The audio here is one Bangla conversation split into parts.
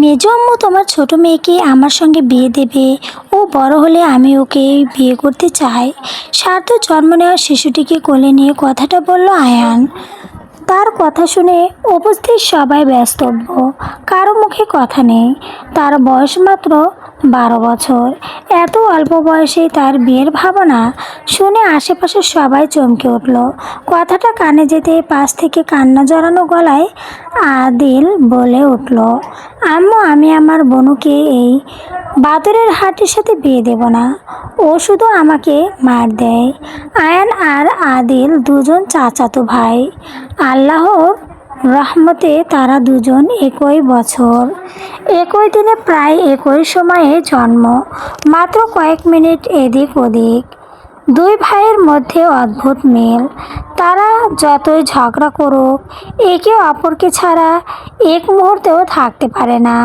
মেজো আম্মু তোমার ছোট মেয়েকে আমার সঙ্গে বিয়ে দেবে। ও বড় হলে আমি ওকে বিয়ে করতে চাই। সার্থ জন্ম নেওয়া শিশুটিকে কোলে নিয়ে কথাটা বলল আয়ান। তার কথা শুনে উপস্থিত সবাই ব্যস্তব্য, কারো মুখে কথা নেই। তার বয়স মাত্র 12 বছর। এত অল্প বয়সেই তার বিয়ের ভাবনা শুনে আশেপাশে সবাই চমকে উঠল। কথাটা কানে যেতে পাশ থেকে কান্না জড়ানো গলায় আদিল বলে উঠল, আম্মু, আমি আমার বনুকে এই বাদরের হাটের সাথে বিয়ে দেব না। ও শুধু আমাকে মার দেয়। আয়ান আর আদিল দুজন চাচাতো ভাই। আল্লাহর রহমতে তারা দুজন একই বছর, একই দিনে, প্রায় একই সময়ে জন্ম, মাত্র কয়েক মিনিট এদিক ওদিক। দুই ভাইয়ের মধ্যে অদ্ভুত মিল। তারা যতই ঝগড়া করুক, একে অপরকে ছাড়া এক মুহূর্তেও থাকতে পারে না।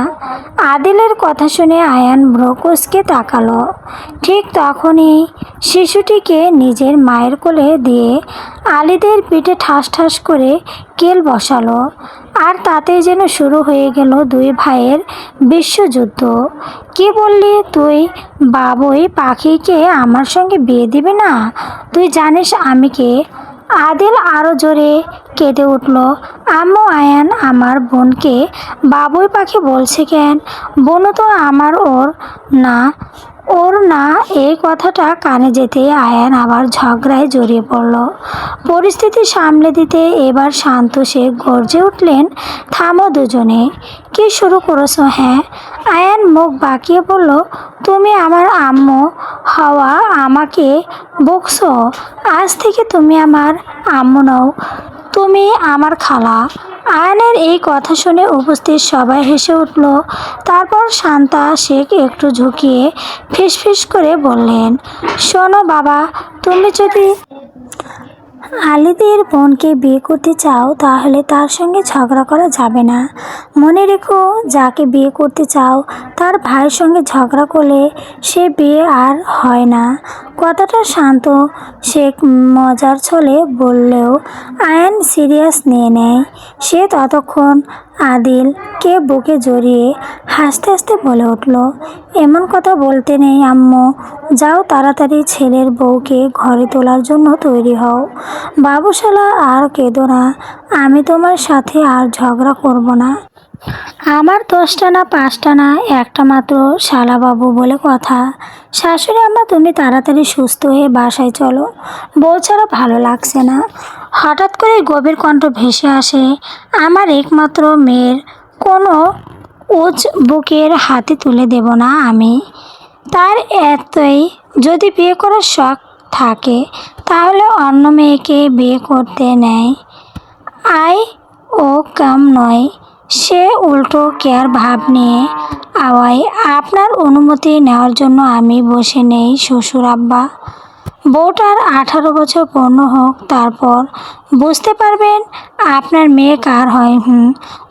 আদিলের কথা শুনে আয়ান ভ্রু কুঁচকে তাকালো। ঠিক তখনই শিশুটিকে নিজের মায়ের কোলে দিয়ে আলিদের পিঠে ঠাস ঠাস করে কেল বসালো। আর তাতেই যেন শুরু হয়ে গেল দুই ভাইয়ের বিশ্বযুদ্ধ। কি বললি তুই? বাবুই পাখিকে আমার সঙ্গে বিয়ে দিবি না? তুই জানিস আমি কে? আদিল আরও জোরে কেঁদে উঠল। আম্মু, আয়ান আমার বোনকে বাবুই পাখি বলছে কেন? বোনও তো আমার, ওর না। এই কথাটা কানে যেতে আয়ান আবার ঝগড়ায় জড়িয়ে পড়ল। পরিস্থিতি সামলে দিতে এবার শান্ত শেখ গর্জে উঠলেন, থামো দুজনে। কি শুরু করেছো? হ্যাঁ? আয়ান মুখ বাঁকিয়ে বলল, তুমি আমার আম্মু হওয়া আমাকে বকছো? আজ থেকে তুমি আমার আম্মু নও, তুমি আমার খালা। আয়ানের এই কথা শুনে উপস্থিত সবাই হেসে উঠল। তারপর শান্তা শেখ একটু ঝুঁকিয়ে ফিসফিস করে বললেন, শোনো বাবা, তুমি যদি আলিদের বোনকে বিয়ে করতে চাও তাহলে তার সঙ্গে ঝগড়া করা যাবে না। মনে রেখো, যাকে বিয়ে করতে চাও তার ভাইয়ের সঙ্গে ঝগড়া করলে সে বিয়ে আর হয় না। কথাটা শান্ত শেখ মজার ছলে বললেও আয়ান সিরিয়াস নিয়ে নেয়। সে ততক্ষণ আদিলকে বুকে জড়িয়ে হাসতে হাসতে বলে উঠল, এমন কথা বলতে নেই আম্মু। যাও, তাড়াতাড়ি ছেলের বউকে ঘরে তোলার জন্য তৈরি হও। বাবুশালা, আর কেঁদো না। আমি তোমার সাথে আর ঝগড়া করব না। আমার 10টা না 5টা না, একটা মাত্র শালাবাবু বলে কথা। শাশুড়ি আম্মা, তুমি তাড়াতাড়ি সুস্থ হয়ে বাসায় চলো। বউ ছাড়া ভালো লাগছে না। হঠাৎ করে গভীর কণ্ঠ ভেসে আসে, আমার একমাত্র মেয়ের কোনো উচ বুকের হাতে তুলে দেব না আমি। তার এতই যদি বিয়ে করার শখ থাকে তাহলে অন্য মেয়েকে বিয়ে করতে নেয়। আই ও কাম নয়, সে উল্টো কেয়ার ভাব নিয়ে আওয়ায়। আপনার অনুমতি নেওয়ার জন্য আমি বসে নেই শ্বশুর আব্বা। বউটার 18 বছর পূর্ণ হোক, তারপর বুঝতে পারবেন আপনার মেয়ে কার হয়।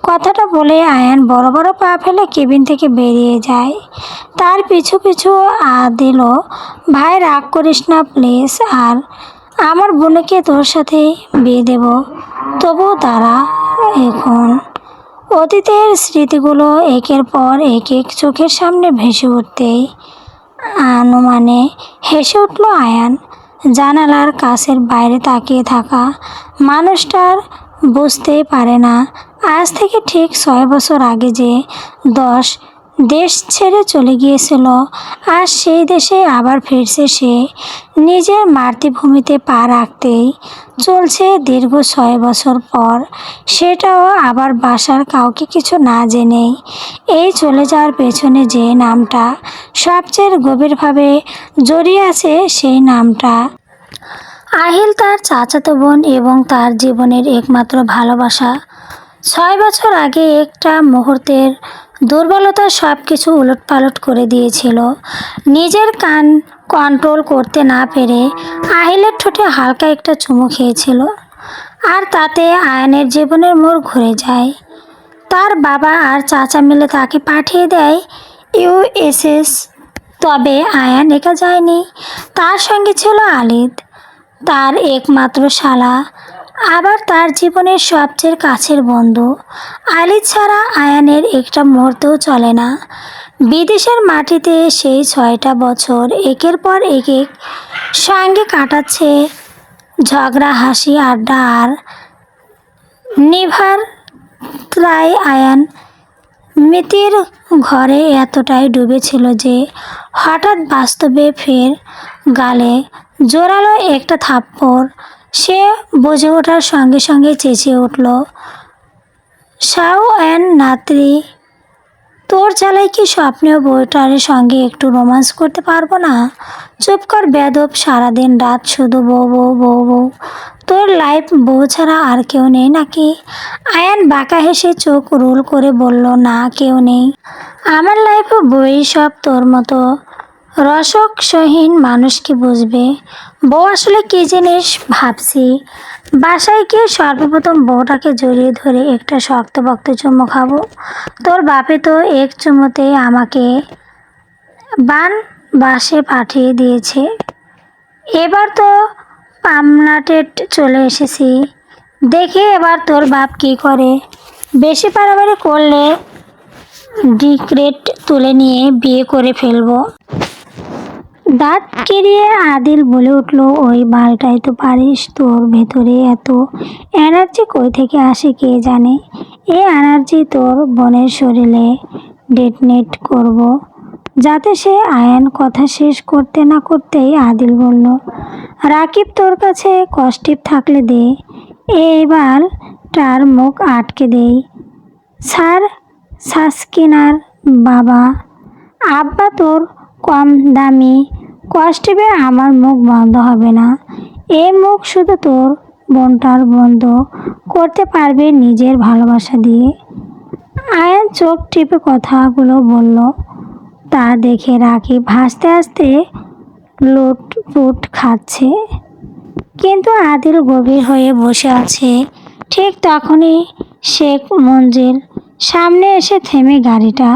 কথাটা বলে আয়ান বড় বড় পা ফেলে কেবিন থেকে বেরিয়ে যায়। তার পিছু পিছু দিল, ভাই রাগ করিস না প্লিজ, আর আমার বোনকে তোর সাথে বিয়ে দেব। তবু দাঁড়া এখন। অতীতের স্মৃতিগুলো একের পর এক চোখের সামনে ভেসে উঠতেই আনুমানে হেসে উঠল আয়ান। জানালার কাছের বাইরে তাকিয়ে থাকা মানুষটার বুঝতেই পারে না আজ থেকে ঠিক 6 বছর আগে যে দেশ ছেড়ে চলে গিয়েছিল, আজ সেই দেশে আবার ফিরছে সে। নিজের মাতৃভূমিতে পা রাখতেই চলছে দীর্ঘ 6 বছর পর, সেটাও আবার বাসার কাউকে কিছু না জেনেই। এই চলে যাওয়ার পেছনে যে নামটা সবচেয়ে গভীরভাবে জড়িয়ে আছে, সেই নামটা আহিল, তার চাচাতো বোন এবং তার জীবনের একমাত্র ভালোবাসা। 6 বছর আগে একটা মুহূর্তের দুর্বলতা সব কিছু উলটপালট করে দিয়েছিল। নিজের কান কন্ট্রোল করতে না পেরে আহিলের ঠোঁটে হালকা একটা চুমু খেয়েছিল, আর তাতে আয়ানের জীবনের মোড় ঘুরে যায়। তার বাবা আর চাচা মিলে তাকে পাঠিয়ে দেয় ইউএসএস। তবে আয়ান একা যায়নি, তার সঙ্গে ছিল আলিদ, তার একমাত্র শালা। আবার তার জীবনের সবচেয়ে কাছের বন্ধু। আলী ছাড়া আয়ানের একটা মুহূর্তও চলে না। বিদেশের মাটিতে সেই 6টা বছর একের পর এক সঙ্গে কাটাচ্ছে, ঝগড়া, হাসি, আড্ডা আর নিভার তাই আয়ান মিতির ঘরে এতটাই ডুবেছিল যে হঠাৎ বাস্তবে ফের গালে জোরালো একটা থাপ্পড়। সে বুঝে ওঠার সঙ্গে সঙ্গে চেঁচিয়ে উঠল, শাওয়ান নাতরি, তোর জ্বালায় কি স্বপ্নেও বউটারের সঙ্গে একটু রোমান্স করতে পারবো না? চুপ কর বেয়াদব, সারাদিন রাত শুধু বউ বউ বউ বউ। তোর লাইফ বউ ছাড়া আর কেউ নেই নাকি? আয়ান বাঁকা হেসে চোখ রোল করে বলল, না, কেউ নেই। আমার লাইফে বই সব তোর মতো রসকসহীন মানুষ কি বুঝবে বউ আসলে কী জিনিস। ভাবছি বাসায় গিয়ে সর্বপ্রথম বউটাকে জড়িয়ে ধরে একটা শক্তপোক্ত চুমু খাবো। তোর বাপে তো এক চুমুতেই আমাকে বান বাসে পাঠিয়ে দিয়েছে। এবার তো পামনাটেট চলে এসেছি, দেখে এবার তোর বাপ কি করে। বেশি বাড়াবাড়ি করলে ডিক্রেট তুলে নিয়ে বিয়ে করে ফেলবো। দাঁত কেড়িয়ে আদিল বলে উঠল, ওই বালটাই তো পারিস। তোর ভেতরে এত এনার্জি কই থেকে আসে কে জানে। এই এনার্জি তোর বোনের শরীরে ডেটনেট করব। যাতে সে আয়ান কথা শেষ করতে না করতেই আদিল বলল, রাকিব তোর কাছে কষ্টিপ থাকলে দে, এবার তার মুখ আটকে দেই। স্যার সাসকিনার বাবা আব্বা তোর কম দামি কষ্টিপে আমার মুখ বন্ধ হবে না। এই মুখ শুধু তোর বোনটার বন্ধ করতে পারবে নিজের ভালোবাসা দিয়ে। আয়ান চোখ টিপে কথাগুলো বলল। তা দেখে রাকিব হাসতে হাসতে লুটপুট খাচ্ছে, কিন্তু আদিল গভীর হয়ে বসে আছে। ঠিক তখনই শেখ মঞ্জিল সামনে এসে থেমে গাড়িটা।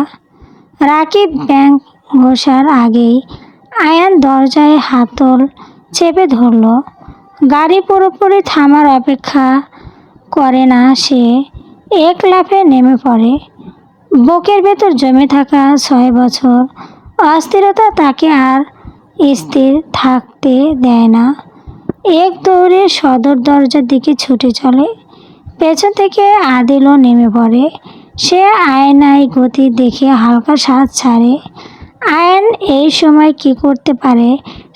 রাকিব ব্যাংক ঘোষার আগেই আয়ান দরজায় হাতল চেপে ধরল। গাড়ি পুরোপুরি থামার অপেক্ষা করে না, সে এক লাফে নেমে পড়ে। বুকের ভেতর জমে থাকা 6 বছর অস্থিরতা তাকে আর স্থির থাকতে দেয় না। এক দৌড়ে সদর দরজার দিকে ছুটে চলে। পেছন থেকে আদিলও নেমে পড়ে। সে আয়নায় গতি দেখে হালকা শ্বাস ছাড়ে। আয়ান এই সময় কি করতে পারে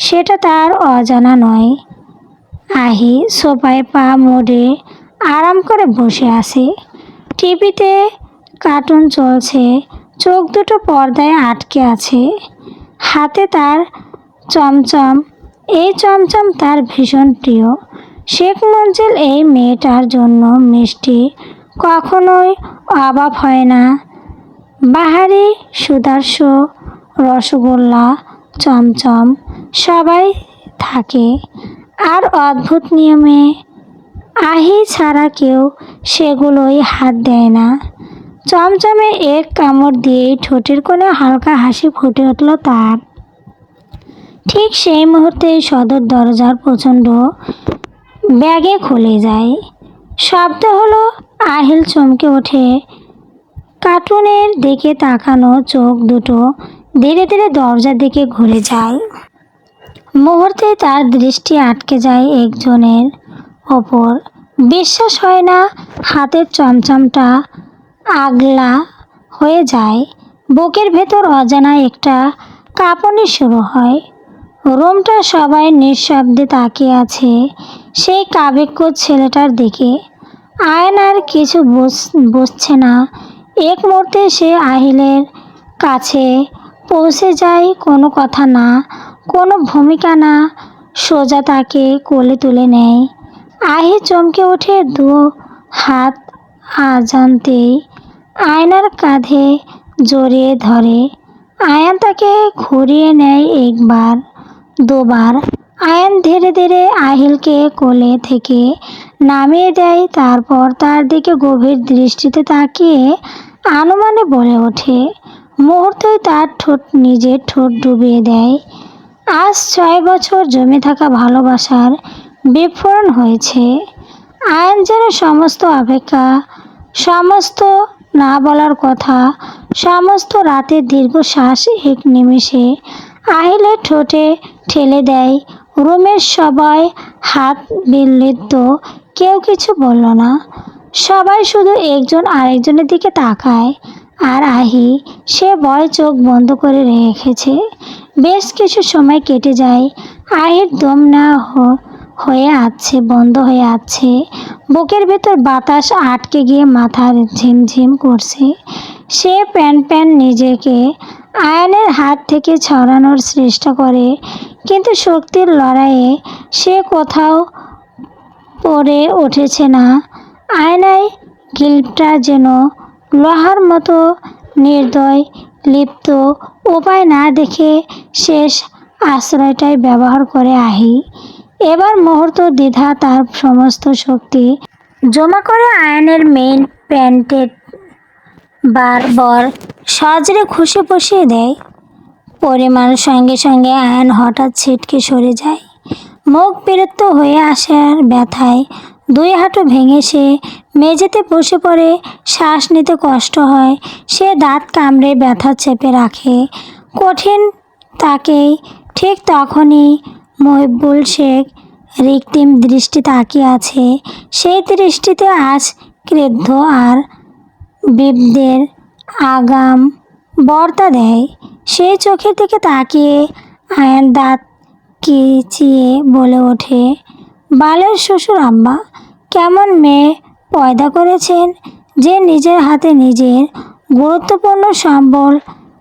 সেটা তার অজানা নয়। আহি সোফায় পা মুড়ে আরাম করে বসে আছে। টিভিতে কার্টুন চলছে, চোখ দুটো পর্দায় আটকে আছে। হাতে তার চমচম, এই চমচম তার ভীষণ প্রিয়। শেখ মঞ্জিল এই মেয়েটার জন্য মিষ্টি কখনোই অভাব হয় না। বাহারি, সুদর্শ, রসগোল্লা, চমচম সবাই থাকে, আর অদ্ভুত নিয়মে আহি ছাড়া কেউ সেগুলোই হাত দেয় না। চমচমে এক কামড় দিয়েই ঠোঁটের কোণে হালকা হাসি ফুটে উঠল তার। ঠিক সেই মুহূর্তে সদর দরজার প্রচণ্ড ব্যাগে খুলে যায়। শব্দ হলো। আহিল চমকে ওঠে। কার্টুনের দিকে তাকানো চোখ দুটো ধীরে ধীরে দরজার দিকে ঘুরে যায়। মুহূর্তে তার দৃষ্টি আটকে যায় একজনের ওপর। বিশ্বাস হয় না, হাতের চমচমটা আগলা হয়ে যায়। বুকের ভেতর অজানা একটা কাঁপুনি শুরু হয়। রুমটা সবাই নিঃশব্দে তাকিয়ে আছে সেই কাবেক্ষুত ছেলেটার দিকে। আয়ন আর কিছু বুঝছে না। এক মুহূর্তে সে আহিলের কাছে পৌঁছে যায়, কোনো কথা না, কোনো ভূমিকা না, সোজা তাকে কোলে তুলে নেয়। আহি চমকে ওঠে, দু হাত আজান্তেই আয়নার কাঁধে জড়িয়ে ধরে। আয়ান তাকে ঘুরিয়ে নেয় একবার, দুবার। আয়ান ধীরে ধীরে আহিলকে কোলে থেকে নামিয়ে দেয়। তারপর তার দিকে গভীর দৃষ্টিতে তাকিয়ে আনুমানে বলে ওঠে। মুহূর্তেই তার ঠোঁট নিজের ঠোঁট ডুবিয়ে দেয়। আজ 6 বছর জমে থাকা ভালোবাসার বিস্ফোরণ হয়েছে। আয়ন যেন সমস্ত অপেক্ষা, সমস্ত না বলার কথা, সমস্ত রাতের দীর্ঘশ্বাস এক নিমেষে আহিলের ঠোঁটে ঠেলে দেয়। রুমের সবাই হাত বিল্লিত, কেউ কিছু বলল না। সবাই শুধু একজন আরেকজনের দিকে তাকায়। আর আহি সে ভয় চোখ বন্ধ করে রেখেছে। বেশ কিছু সময় কেটে যায়। আহির দম না হয়ে আছে, বন্ধ হয়ে আছে। বুকের ভেতর বাতাস আটকে গিয়ে মাথা ঝিমঝিম করছে। সে প্যান নিজেকে আয়নের হাত থেকে ছড়ানোর চেষ্টা করে, কিন্তু শক্তির লড়াইয়ে সে কোথাও পড়ে উঠেছে না। আয়নায় গিল্পটা যেন লোহার মতো নির্দয়, লিপ্ত। উপায় না দেখে শেষ আশ্রয়টাই ব্যবহার করে আহি। এবার মুহূর্ত দ্বিধা তার সমস্ত শক্তি জমা করে আয়নের মেইন প্যান্টে বারবার সজরে ঘুষে বসিয়ে দেয়। পরিমাণ সঙ্গে সঙ্গে আয়ন হঠাৎ ছিটকে সরে যায়। মুখ বিরক্ত হয়ে আসার ব্যথায় দুই হাঁটু ভেঙে সে মেঝেতে বসে পড়ে। শ্বাস নিতে কষ্ট হয়। সে দাঁত কামড়ে ব্যথা চেপে রাখে কঠিন তাকেই। ঠিক তখনই মহিবুল শেখ রিক্তিম দৃষ্টি তাকিয়ে আছে। সেই দৃষ্টিতে আজ ক্রুদ্ধ আর বিব্দের আগাম বার্তা দেয়। সেই চোখের দিকে তাকিয়ে আয়ন দাঁত কিচিয়ে বলে ওঠে, বালের শ্বশুর আম্মা, কেমন মেয়ে পয়দা করেছেন যে নিজের হাতে নিজের গুরুত্বপূর্ণ সম্বল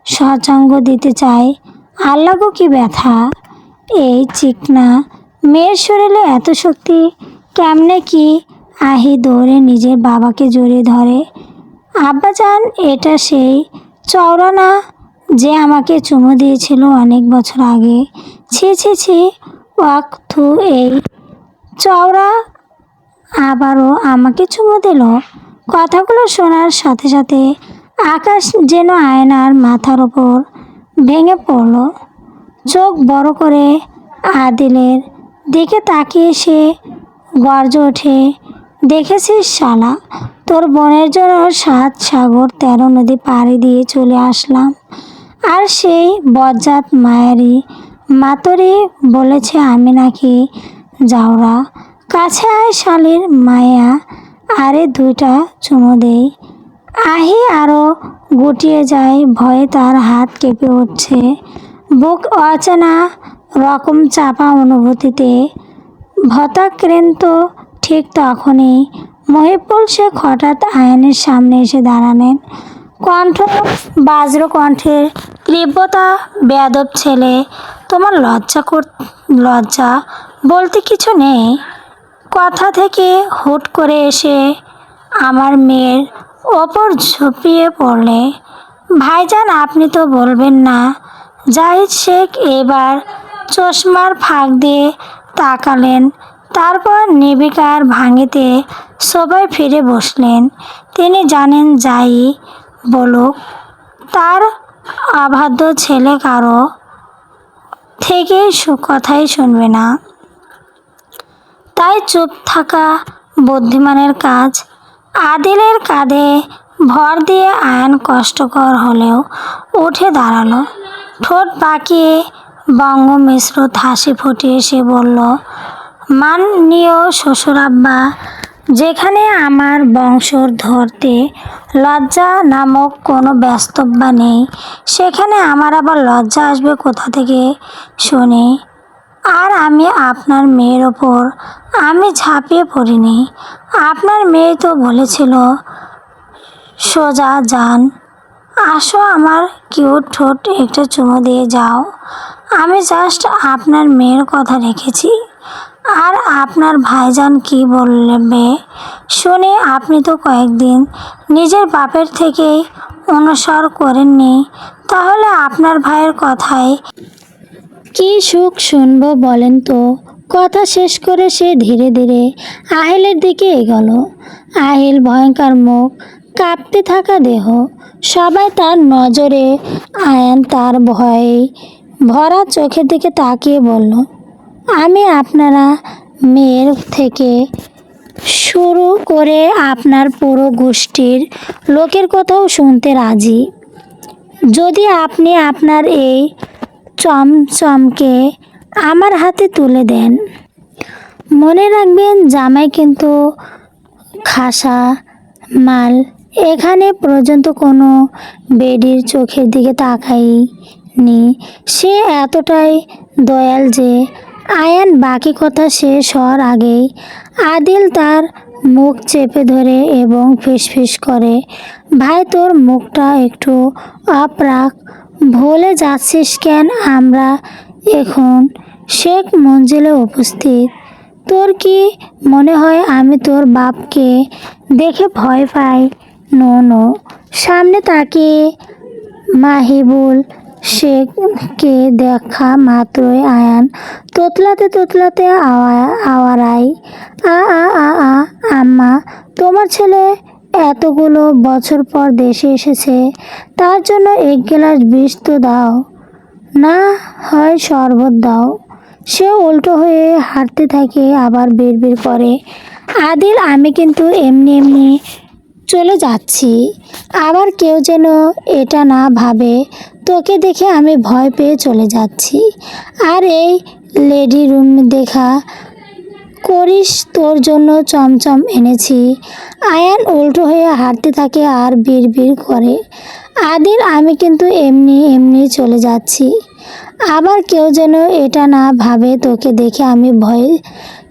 সৎসঙ্গ দিতে চায়। আল্লাহ গো কি ব্যথা! এই চিকনা মেয়ের শরীরে এত শক্তি কেমনে কি? আহি দৌড়ে নিজের বাবাকে জড়িয়ে ধরে। আব্বাজান, এটা সেই চওড়া না যে আমাকে চুমু দিয়েছিল অনেক বছর আগে? ছি ছি ছি, ওয়াক থু, এই চওড়া আবারও আমাকে চুমু দিল। কথাগুলো শোনার সাথে সাথে আকাশ যেন আয়নার মাথার ওপর ভেঙে পড়ল। চোখ বড় করে আদিলের দিকে তাকিয়ে সে গর্জে ওঠে, দেখেছিস শালা, তোর বোনের জন্য 7 সাগর 13 নদী পাড়ি দিয়ে চলে আসলাম, আর সেই বজ্জাত মায়ারি মাতরি বলেছে আমি নাকি জাউরা। কাছে আয় শালির মায়া, আরে 2টা চুমু দেই। আহি আরও গুটিয়ে যায়। ভয়ে তার হাত কেঁপে উঠছে। বুক অচেনা রকম চাপা অনুভূতিতে ভতাক্রান্ত। ঠিক তখনই মহিবুল শেখ হঠাৎ আয়নের সামনে এসে দাঁড়ালেন। কণ্ঠ বাজ্র কণ্ঠের তীব্রতা, বেয়াদব ছেলে, তোমার লজ্জা বলতে কিছু নেই? কথা থেকে হুট করে এসে আমার মেয়ের ওপর ঝুঁপিয়ে পড়লে। ভাইজান, আপনি তো বলবেন না? জাহিদ শেখ এবার চশমার ফাঁক দিয়ে তাকালেন, তারপর নির্বিকার ভাঙিতে সোফায় ফিরে বসলেন। তিনি জানেন যাই বলুক তার অবাধ্য ছেলে কারো থেকেই কথাই শুনবে না। তাই চুপ থাকা বুদ্ধিমানের কাজ। আদিলের কাঁধে ভর দিয়ে আয়ন কষ্টকর হলেও উঠে দাঁড়ালো। ঠোঁট বাঁকিয়ে বঙ্গ মিশ্রিত হাসি ফুটিয়ে সে বলল, মাননীয় শ্বশুরাব্বা, যেখানে আমার বংশর ধরতে লজ্জা নামক কোনো বাস্তবতা নেই, সেখানে আমার আবার লজ্জা আসবে কোথা থেকে শুনি? আর আমি আপনার মেয়ের ওপর আমি ঝাঁপিয়ে পড়িনি। আপনার মেয়ে তো বলেছিল সোজা যান, আসো আমার কিউট ঠোঁট একটা চুমু দিয়ে যাও। আমি জাস্ট আপনার মেয়ের কথা রেখেছি। আর আপনার ভাইজান কি বলবে শুনি? আপনি তো কয়েকদিন নিজের বাপের থেকেই অনুসর করেননি, তাহলে আপনার ভাইয়ের কথায় কি সুখ শুনবো বলেন তো? কথা শেষ করে সে ধীরে ধীরে আহিলের দিকে এগোলো। আহিল ভয়ঙ্কর মুখ, কাঁপতে থাকা দেহ, সবাই তার নজরে। আয়ান তার ভয়ে ভরা চোখের দিকে তাকিয়ে বলল, আমি আপনারা মেয়ের থেকে শুরু করে আপনার পুরো গোষ্ঠীর লোকের কথাও শুনতে রাজি। যদি আপনি আপনার এই চমচমকে আমার হাতে তুলে দেন। মনে রাখবেন, জামাই কিন্তু খাসা মাল। এখানে পর্যন্ত কোনো বেডির চোখের দিকে তাকায়নি। সে এতটাই দয়াল যে আয়ান বাকি কথা শেষ হওয়ার আগেই আদিল তার মুখ চেপে ধরে এবং ফিসফিস করে, ভাই তোর মুখটা একটু অফ রাখ। ভুলে যাচ্ছিস কেন আমরা এখন শেখ মঞ্জিলে উপস্থিত? তোর কি মনে হয় আমি তোর বাপকে দেখে ভয় পাই? No no. সামনে তাকিয়ে মাহিবুল শেখকে দেখা মাত্রই আয়ান তোতলাতে তোতলাতে আওয়ারাই, আ আ আ আ আম্মা, তোমার ছেলে এতগুলো বছর পর দেশে এসেছে, তার জন্য এক গ্লাস বিষ তো দাও, না হয় শরবত দাও। সে উল্টো হয়ে হাঁটতে থাকে, আবার বিড়বিড় করে, আদিল আমি কিন্তু এমনি এমনি চলে যাচ্ছি। আবার কেউ যেন এটা না ভাবে তোকে দেখে আমি ভয় পেয়ে চলে যাচ্ছি। আর এই লেডি রুম দেখা করিস, তোর জন্য চমচম এনেছি। আয়ান উল্টো হয়ে হাঁটতে থাকে আর বিড়বিড় করে, আদিল আমি কিন্তু এমনি এমনি চলে যাচ্ছি। আবার কেউ যেন এটা না ভাবে তোকে দেখে আমি ভয়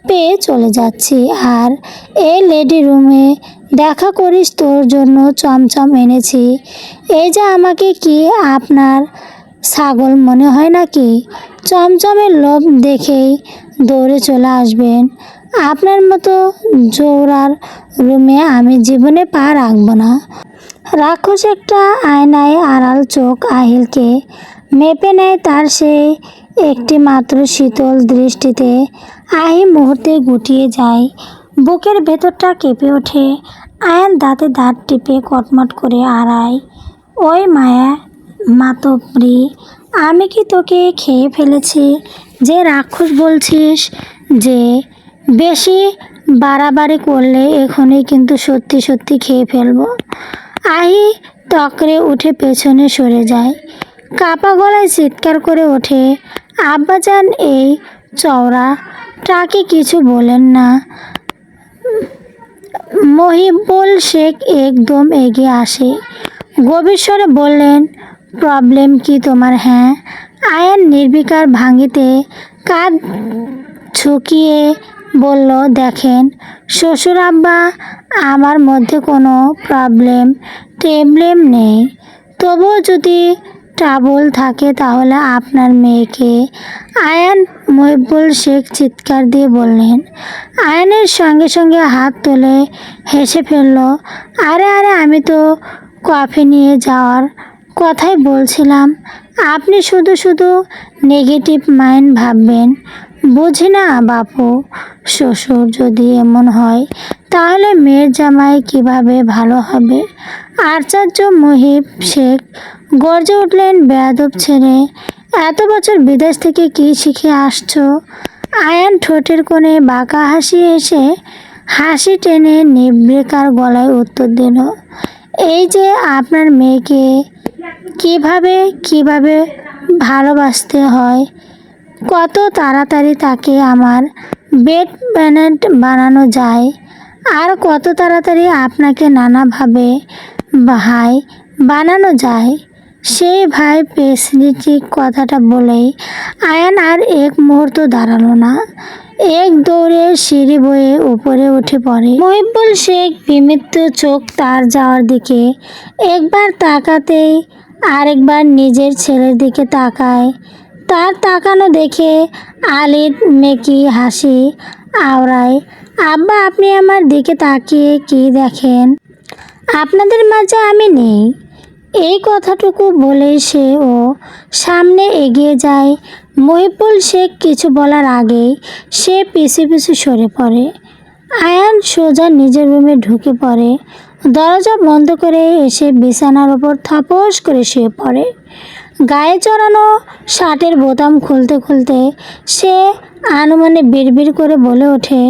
পেয়ে চলে যাচ্ছি। আর এই লেডি রুমে দেখা করিস, তোর জন্য চমচম এনেছি। এই যে আমাকে কি আপনার ছাগল মনে হয় নাকি? চমচমের লোভ দেখেই দৌড়ে চলে আসবেন। আপনার মতো জোরার রুমে আমি জীবনে পা রাখব না। রাক্ষস একটা আয়নায় আড়াল চোখ আহিলকে মেপে নেয় তার সেই একটি মাত্র শীতল দৃষ্টিতে। আহি মুহূর্তে গুটিয়ে যায়, বুকের ভেতরটা কেঁপে ওঠে। আয়ান দাঁতে দাঁত টিপে কটমট করে আড়ায়, ওই মায়া মাতব্বরি, আমি কি তোকে খেয়ে ফেলেছি যে রাক্ষস বলছিস? যে বেশি বাড়াবাড়ি করলে এখনই কিন্তু সত্যি সত্যি খেয়ে ফেলবো। আহি তকরে উঠে পেছনে সরে যায়, কাপা গলায় চিৎকার করে ওঠে, আব্বাজান এই চওড়াটাকে কিছু বলেন না। মহিবুল শেখ একদম এগিয়ে আসে, গভীর স্বরে বললেন, প্রবলেম কি তোমার? হ্যাঁ। আয়ান নির্বিকার ভাঙিতে কাঁধ ঝুঁকিয়ে বলল, দেখেন শ্বশুর আব্বা, আমার মধ্যে কোনো প্রবলেম নেই, তবুও যদি ট্রাবল থাকে তাহলে আপনার মেয়েকে। আয়ান, মহিবুল শেখ চিৎকার দিয়ে বললেন। আয়ানের সঙ্গে সঙ্গে হাত তুলে হেসে ফেলল, আরে আরে আমি তো কফি নিয়ে যাওয়ার কথাই বলছিলাম, আপনি শুধু শুধু নেগেটিভ মাইন্ড ভাববেন। বুঝি না বাপু, শ্বশুর যদি এমন হয় তাহলে মেয়ের জামাই কিভাবে ভালো হবে? আচার্য মহিব শেখ গর্জে উঠলেন, বেয়াদব ছেলে, এত বছর বিদেশ থেকে কি শিখে আসছো? আয়ান ঠোঁটের কোণে বাঁকা হাসি এসে হাসি টেনে নির্বিকার গলায় উত্তর দিল, এই যে আপনার মেয়েকে কিভাবে কিভাবে ভালোবাসতে হয়, কত তাড়াতাড়ি তাকে আমার বেড ম্যানেট বানানো যায়, আর কত তাড়াতাড়ি আপনাকে নানাভাবে ভাই বানানো যায়। সেই ভাই পেসিফিক কথাটা বলেই আয়ান আর এক মুহূর্ত দাঁড়ালো না, এক দৌড়ে সিঁড়ি বয়ে উপরে উঠে পড়ে। মহিবুল শেখ বিমিত চোখ তার যাওয়ার দিকে একবার তাকাতেই আরেকবার নিজের ছেলের দিকে তাকায়। তার তাকানো দেখে আলীর মেকি হাসি আওড়ায়, আব্বা আপনি আমার দিকে তাকিয়ে কি দেখেন? আপনাদের মাঝে আমি নেই। এই কথাটুকু বলে সেও সামনে এগিয়ে যায়। মহিবুল শেখ কিছু বলার আগেই সে পিছু পিছু সরে পড়ে। আয়ান সোজা নিজের রুমে ঢুকে পড়ে, দরজা বন্ধ করে এসে বিছানার ওপর থপস করে শুয়ে পড়ে। গায়ে চড়ানো শার্টের বোতাম খুলতে খুলতে সে আনুমানে বিড়বিড় করে বলে ওঠে,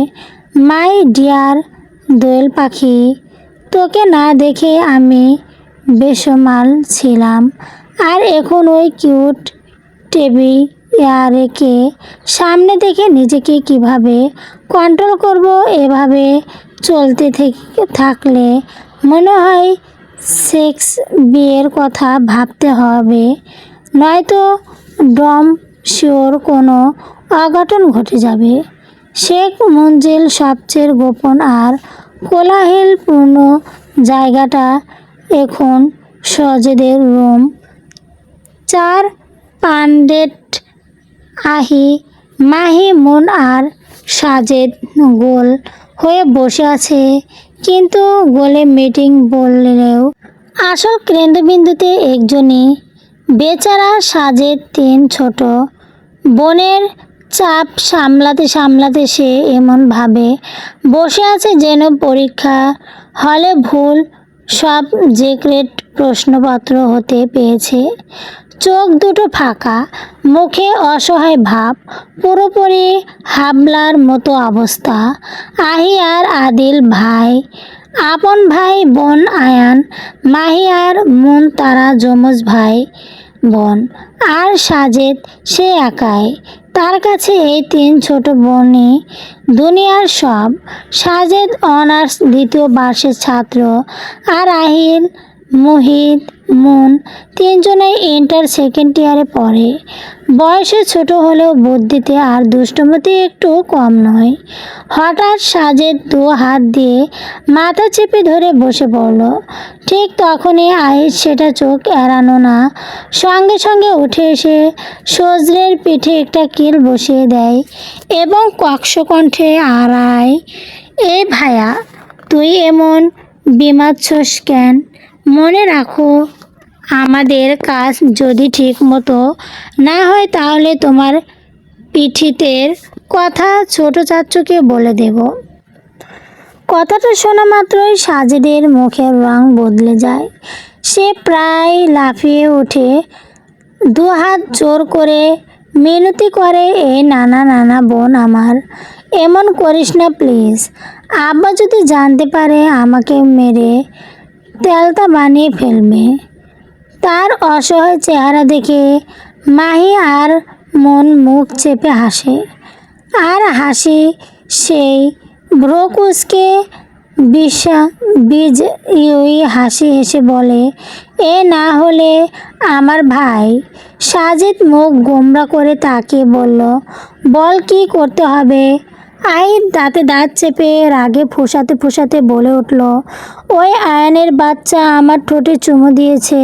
মাই ডিয়ার দোয়েল পাখি, তোকে না দেখে আমি বেসামাল ছিলাম, আর এখন ওই কিউট টেবি ইয়ারেকে সামনে দেখে নিজেকে কিভাবে কন্ট্রোল করব। এভাবে চলতে থাকলে মনে হয় সেক্স বিয়ের কথা ভাবতে হবে, নয়তো ডম শিওর কোনো অঘটন ঘটে যাবে। শেখ মঞ্জিল সবচেয়ে গোপন আর কোলাহলপূর্ণ জায়গাটা এখন সজেদের রুম। 4 পান্ডেট আহি, মাহি, মুন আর সাজেদ গোল হয়ে বসে আছে, কিন্তু গোলে মিটিং বললেও আসল কেন্দ্রবিন্দুতে একজনই, বেচারা সাজেদ। 3 ছোট বোনের চাপ সামলাতে সামলাতে সে এমনভাবে বসে আছে যেন পরীক্ষা হলে ভুল সাবজেক্টের প্রশ্নপত্র হতে পেয়েছে। চোখ দুটো ফাঁকা, মুখে অসহায় ভাব, পুরোপুরি হাবলার মতো অবস্থা। আহি আর আদিল ভাই, আপন ভাই বোন আয়ান, মাহি আর মুন তারা যমজ ভাই বোন, আর সাজেদ সে একাই। তার কাছে এই 3 ছোট বোনই দুনিয়ার সব। সাজেদ অনার্স 2য় বর্ষের ছাত্র, আর আহিল, মুহিত, মুন 3 জনেই ইন্টার 2nd ইয়ারে পড়ে। বয়সে ছোট হলেও বুদ্ধিতে আর দুষ্টুমিতে একটু কম নয়। হঠাৎ সাজেদ 2 হাত দিয়ে মাথা চেপে ধরে বসে পড়ল। ঠিক তখনই আহিল সেটা চোখ এড়ানো না, সঙ্গে সঙ্গে উঠে এসে সজরের পিঠে একটা কিল বসিয়ে দেয় এবং কণ্ঠে আড়ায়, এ ভাইয়া, তুই এমন বিমাচ্ছস কেন? মনে রাখো, আমাদের কাজ যদি ঠিক মতো না হয় তাহলে তোমার পিঠিতের কথা ছোট চাচ্চুকে বলে দেব। কথাটা শোনা মাত্রই সাজেদের মুখের রং বদলে যায়। সে প্রায় লাফিয়ে উঠে 2 হাত জোর করে মিনতি করে, এই নানা নানা বোন আমার, এমন করিস না প্লিজ। আব্বা যদি জানতে পারে আমাকে মেরে তেলতা বানিয়ে ফেলবে। তার অসহায় চেহারা দেখে মাহি আর মন মুখ চেপে হাসে, আর হাসি সেই ভ্রকুচকে বিজয়ী হাসি হেসে বলে, এ না হলে আমার ভাই। সাজিদ মুখ গোমরা করে তাকিয়ে বলল, বল কি করতে হবে? আহিত দাঁতে দাঁত চেপে রাগে ফুঁসাতে ফুঁসাতে বলে উঠল, ওই আয়নের বাচ্চা আমার ঠোঁটে চুমু দিয়েছে,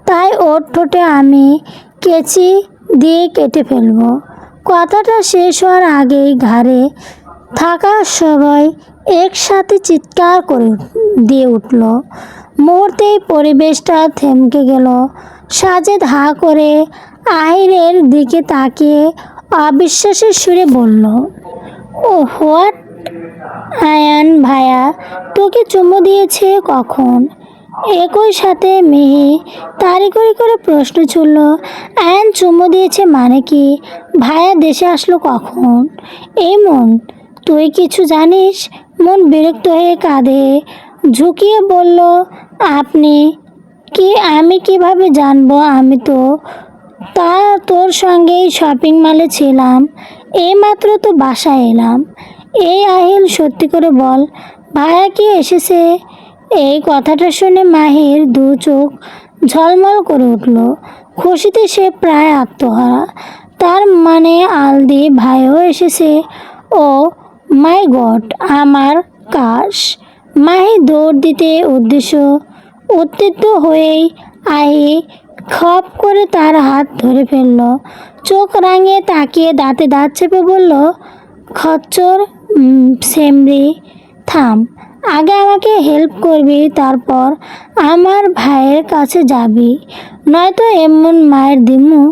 তাই ওর ঠোঁটে আমি কেচি দিয়ে কেটে ফেলব। কথাটা শেষ হওয়ার আগেই ঘাড়ে থাকা সবাই একসাথে চিৎকার করে দিয়ে উঠল। মুহূর্তেই পরিবেশটা থমকে গেল। সাজেদ হা করে আহিরের দিকে তাকিয়ে অবিশ্বাসের সুরে বলল, ও হোয়াট? আয়ান ভাইয়া তোকে চুমু দিয়েছে কখন? একই সাথে মিহি তাড়াতাড়ি করে প্রশ্ন ছুড়ল, আয়ান চুমু দিয়েছে মানে কি? ভাইয়া দেশে আসলো কখন? এই মন, তুই কিছু জানিস? মন বিরক্ত হয়ে কাঁধে ঝুঁকিয়ে বলল, আপনি কি? আমি কিভাবে জানবো? আমি তো তোর সঙ্গেই শপিং মলে ছিলাম, এইমাত্র তো বাসায় এলাম। এই আহিল, সত্যি করে বল, ভাইয়া কি এসেছে? এই কথাটা শুনে মাহির 2 চোখ ঝলমল করে উঠল। খুশিতে সে প্রায় আত্মহারা। তার মানে আলদি ভাইও এসেছে। ও মাই গড, আমার কাশ। মাহি দৌড় দিতে উত্তেজিত হয়েই আহি খপ করে তার হাত ধরে ফেলল। চোখ রাঙিয়ে তাকিয়ে দাঁতে দাঁত চেপে বলল, খচ্চর সেমরি, থাম। আগে আমাকে হেল্প করবি, তারপর আমার ভাইয়ের কাছে যাবি, নয়তো এমন মায়ের দিমু